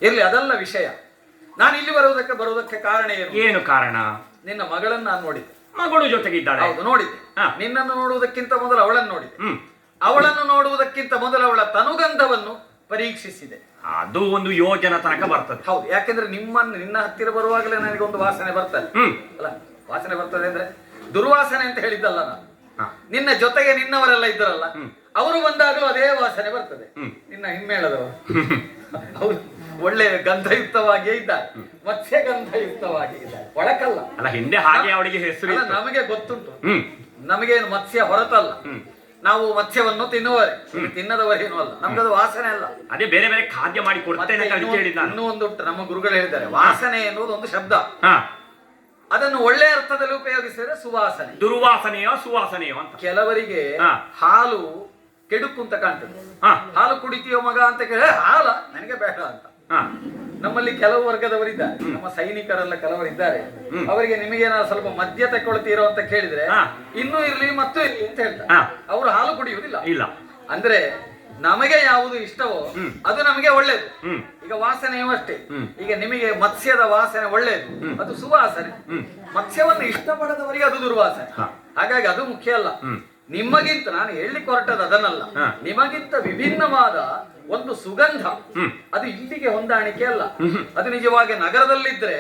ಇರ್ಲಿ, ಅದಲ್ಲ ವಿಷಯ. ನಾನು ಇಲ್ಲಿ ಬರುವುದಕ್ಕೆ ಕಾರಣ ಏನು ಕಾರಣ? ನಿನ್ನ ಮಗಳನ್ನು ನಾನು ನೋಡಿದ್ದೆ. ಮಗಳು ಜೊತೆಗೆ ಇದ್ದಾಳೆ. ಹೌದು, ನೋಡಿದ್ದೆ. ನಿನ್ನನ್ನು ನೋಡುವುದಕ್ಕಿಂತ ಮೊದಲು ಅವಳನ್ನು ನೋಡಿದ್ದೆ. ಅವಳನ್ನು ನೋಡುವುದಕ್ಕಿಂತ ಮೊದಲು ಅವಳ ತನುಗಂಧವನ್ನು ಪರೀಕ್ಷಿಸಿದೆ. ಅದು ಒಂದು ಯೋಜನ ತನಕ ಬರ್ತದೆ. ಹೌದು, ಯಾಕೆಂದ್ರೆ ನಿನ್ನ ಹತ್ತಿರ ಬರುವಾಗಲೇ ನನಗೆ ಒಂದು ವಾಸನೆ ಬರ್ತದೆ. ಅಲ್ಲ, ವಾಸನೆ ಬರ್ತದೆ ಅಂದ್ರೆ ದುರ್ವಾಸನೆ ಅಂತ ಹೇಳಿದ್ದಲ್ಲ ನಾನು. ನಿನ್ನ ಜೊತೆಗೆ ನಿನ್ನವರೆಲ್ಲ ಇದ್ದರಲ್ಲ, ಅವರು ಬಂದಾಗಲೂ ಅದೇ ವಾಸನೆ ಬರ್ತದೆ. ನಿನ್ನ ಹಿಮ್ಮೇಳದವರು ಹೌದು, ಒಳ್ಳೆ ಗಂಧಯುಕ್ತವಾಗಿಯೇ ಇದ್ದಾರೆ, ಮತ್ಸ್ಯ ಗಂಧಯುಕ್ತವಾಗಿ ಇದ್ದಾರೆ, ಒಳಕಲ್ಲ. ಅಲ್ಲ, ಹಿಂದೆ ಹಾಗೆ ಅವಳಿಗೆ ಹೆಸರು. ನಮಗೆ ಗೊತ್ತುಂಟು, ನಮಗೇನು ಮತ್ಸ್ಯ ಹೊರತಲ್ಲ. ನಾವು ಮತ್ಸ್ಯವನ್ನು ತಿನ್ನುವರೆ, ತಿನ್ನದವರೇನು ಅಲ್ಲ. ನಮ್ಗದು ವಾಸನೆ ಅಲ್ಲ. ಅದೇ ಬೇರೆ ಬೇರೆ ಖಾದ್ಯ ಮಾಡಿ ಕೊಡ್ತೇನೆ. ಇನ್ನೂ ಒಂದು ಉಂಟು, ನಮ್ಮ ಗುರುಗಳು ಹೇಳಿದ್ದಾರೆ, ವಾಸನೆ ಎನ್ನುವುದು ಒಂದು ಶಬ್ದ. ಅದನ್ನು ಒಳ್ಳೆ ಅರ್ಥದಲ್ಲಿ ಉಪಯೋಗಿಸಿದ್ರೆ ಸುವಾಸನೆ. ದುರ್ವಾಸನೆಯೋ ಸುವಾಸನೆಯೋ ಅಂತ. ಕೆಲವರಿಗೆ ಹಾಲು ಕೆಡುಕು ಅಂತ ಕಾಣ್ತದೆ. ಹಾಲು ಕುಡಿತೀಯೋ ಮಗ ಅಂತ ಕೇಳಿ, ಹಾಲ ನನಗೆ ಬೇಡ ಅಂತ. ನಮ್ಮಲ್ಲಿ ಕೆಲವು ವರ್ಗದವರಿದ್ದಾರೆ, ನಮ್ಮ ಸೈನಿಕರೆಲ್ಲ ಕೆಲವರಿದ್ದಾರೆ. ಅವರಿಗೆ ನಿಮಗೇನಾದ್ರು ಸ್ವಲ್ಪ ಮದ್ಯ ತಗೊಳ್ತೀರೋ ಅಂತ ಕೇಳಿದ್ರೆ, ಇನ್ನೂ ಇರ್ಲಿ ಮತ್ತು ಇರ್ಲಿ ಅಂತ ಹೇಳ್ತಾರೆ. ಅವರು ಹಾಲು ಕುಡಿಯುವುದಿಲ್ಲ. ಇಲ್ಲ ಅಂದ್ರೆ ನಮಗೆ ಯಾವುದು ಇಷ್ಟವೋ ಅದು ನಮಗೆ ಒಳ್ಳೇದು. ಈಗ ವಾಸನೆಯೂ ಅಷ್ಟೇ. ಈಗ ನಿಮಗೆ ಮತ್ಸ್ಯದ ವಾಸನೆ ಒಳ್ಳೇದು, ಅದು ಸುವಾಸನೆ. ಮತ್ಸ್ಯವನ್ನು ಇಷ್ಟಪಡದವರಿಗೆ ಅದು ದುರ್ವಾಸನೆ. ಹಾಗಾಗಿ ಅದು ಮುಖ್ಯ ಅಲ್ಲ. ನಿಮಗಿಂತ, ನಾನು ಹೇಳಲಿಕ್ಕೆ ಹೊರಟದ್ದು ಅದನ್ನಲ್ಲ, ನಿಮಗಿಂತ ವಿಭಿನ್ನವಾದ ಒಂದು ಸುಗಂಧ ಅದು ಇಲ್ಲಿಗೆ ಹೊಂದಾಣಿಕೆ ಅಲ್ಲ. ಅದು ನಿಜವಾಗಿ ನಗರದಲ್ಲಿದ್ರೆ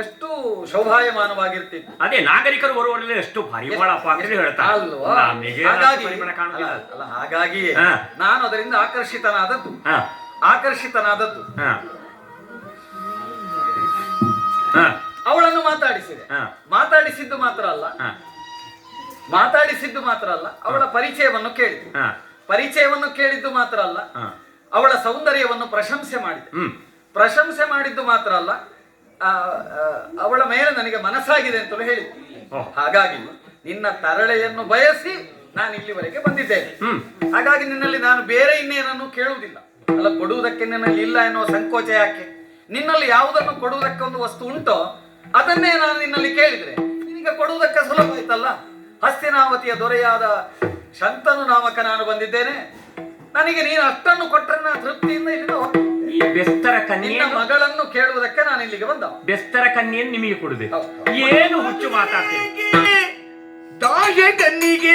ಎಷ್ಟು ಶೋಭಾಯಮಾನವಾಗಿರ್ತಿತ್ತು. ಅದೇ ನಾಗರಿಕರು ಬರುವವರೆಲ್ಲ ಎಷ್ಟು ಪರಿಮಳಪ್ಪ ಅಂತ ಹೇಳ್ತಾರೆ ಅಲ್ವಾ? ಹಾಗಾಗಿಯೇ ನಾನು ಅದರಿಂದ ಆಕರ್ಷಿತನಾದದ್ದು. ಅವಳನ್ನು ಮಾತಾಡಿಸಿದ್ದು ಮಾತ್ರ ಅಲ್ಲ, ಅವಳ ಪರಿಚಯವನ್ನು ಕೇಳಿದ್ದು ಮಾತ್ರ ಅಲ್ಲ, ಅವಳ ಸೌಂದರ್ಯವನ್ನು ಪ್ರಶಂಸೆ ಮಾಡಿದ್ದು ಮಾತ್ರ ಅಲ್ಲ, ಅವಳ ಮೇಲೆ ನನಗೆ ಮನಸ್ಸಾಗಿದೆ ಅಂತಲೂ ಹೇಳಿದ್ದು. ಹಾಗಾಗಿ ನಿನ್ನ ತರಳೆಯನ್ನು ಬಯಸಿ ನಾನು ಇಲ್ಲಿವರೆಗೆ ಬಂದಿದ್ದೇನೆ. ಹಾಗಾಗಿ ನಿನ್ನಲ್ಲಿ ನಾನು ಬೇರೆ ಇನ್ನೇನನ್ನು ಕೇಳುವುದಿಲ್ಲ. ಅಲ್ಲ, ಕೊಡುವುದಕ್ಕೆ ನಿನ್ನಲ್ಲಿ ಇಲ್ಲ ಎನ್ನುವ ಸಂಕೋಚ ಯಾಕೆ? ನಿನ್ನಲ್ಲಿ ಯಾವುದನ್ನು ಕೊಡುವುದಕ್ಕೆ ಒಂದು ವಸ್ತು ಉಂಟೋ ಅದನ್ನೇ ನಾನು ನಿನ್ನಲ್ಲಿ ಕೇಳಿದ್ರೆ ನಿನಗೆ ಕೊಡುವುದಕ್ಕೆ ಸುಲಭ ಆಯ್ತಲ್ಲ. ಹಸ್ತಿನಾವತಿಯ ದೊರೆಯಾದ ಶಂತನು ನಾಮಕ ನಾನು ಬಂದಿದ್ದೇನೆ. ನನಗೆ ನೀನು ಅಷ್ಟನ್ನು ಕೊಟ್ಟರೆ ತೃಪ್ತಿಯಿಂದ ಇಲ್ಲಿಂದ ನಿನ್ನ ಮಗಳನ್ನು ಕೇಳುವುದಕ್ಕೆ ನಾನು ಇಲ್ಲಿಗೆ ಬಂದ. ಬೆಸ್ತರ ಕನ್ಯೆಯನ್ನು ನಿಮಗೆ ಕೊಡಬೇಕು. ಏನು ಹುಚ್ಚು ಮಾತಾಡ್ತೀನಿ. ಕಣ್ಣಿಗೆ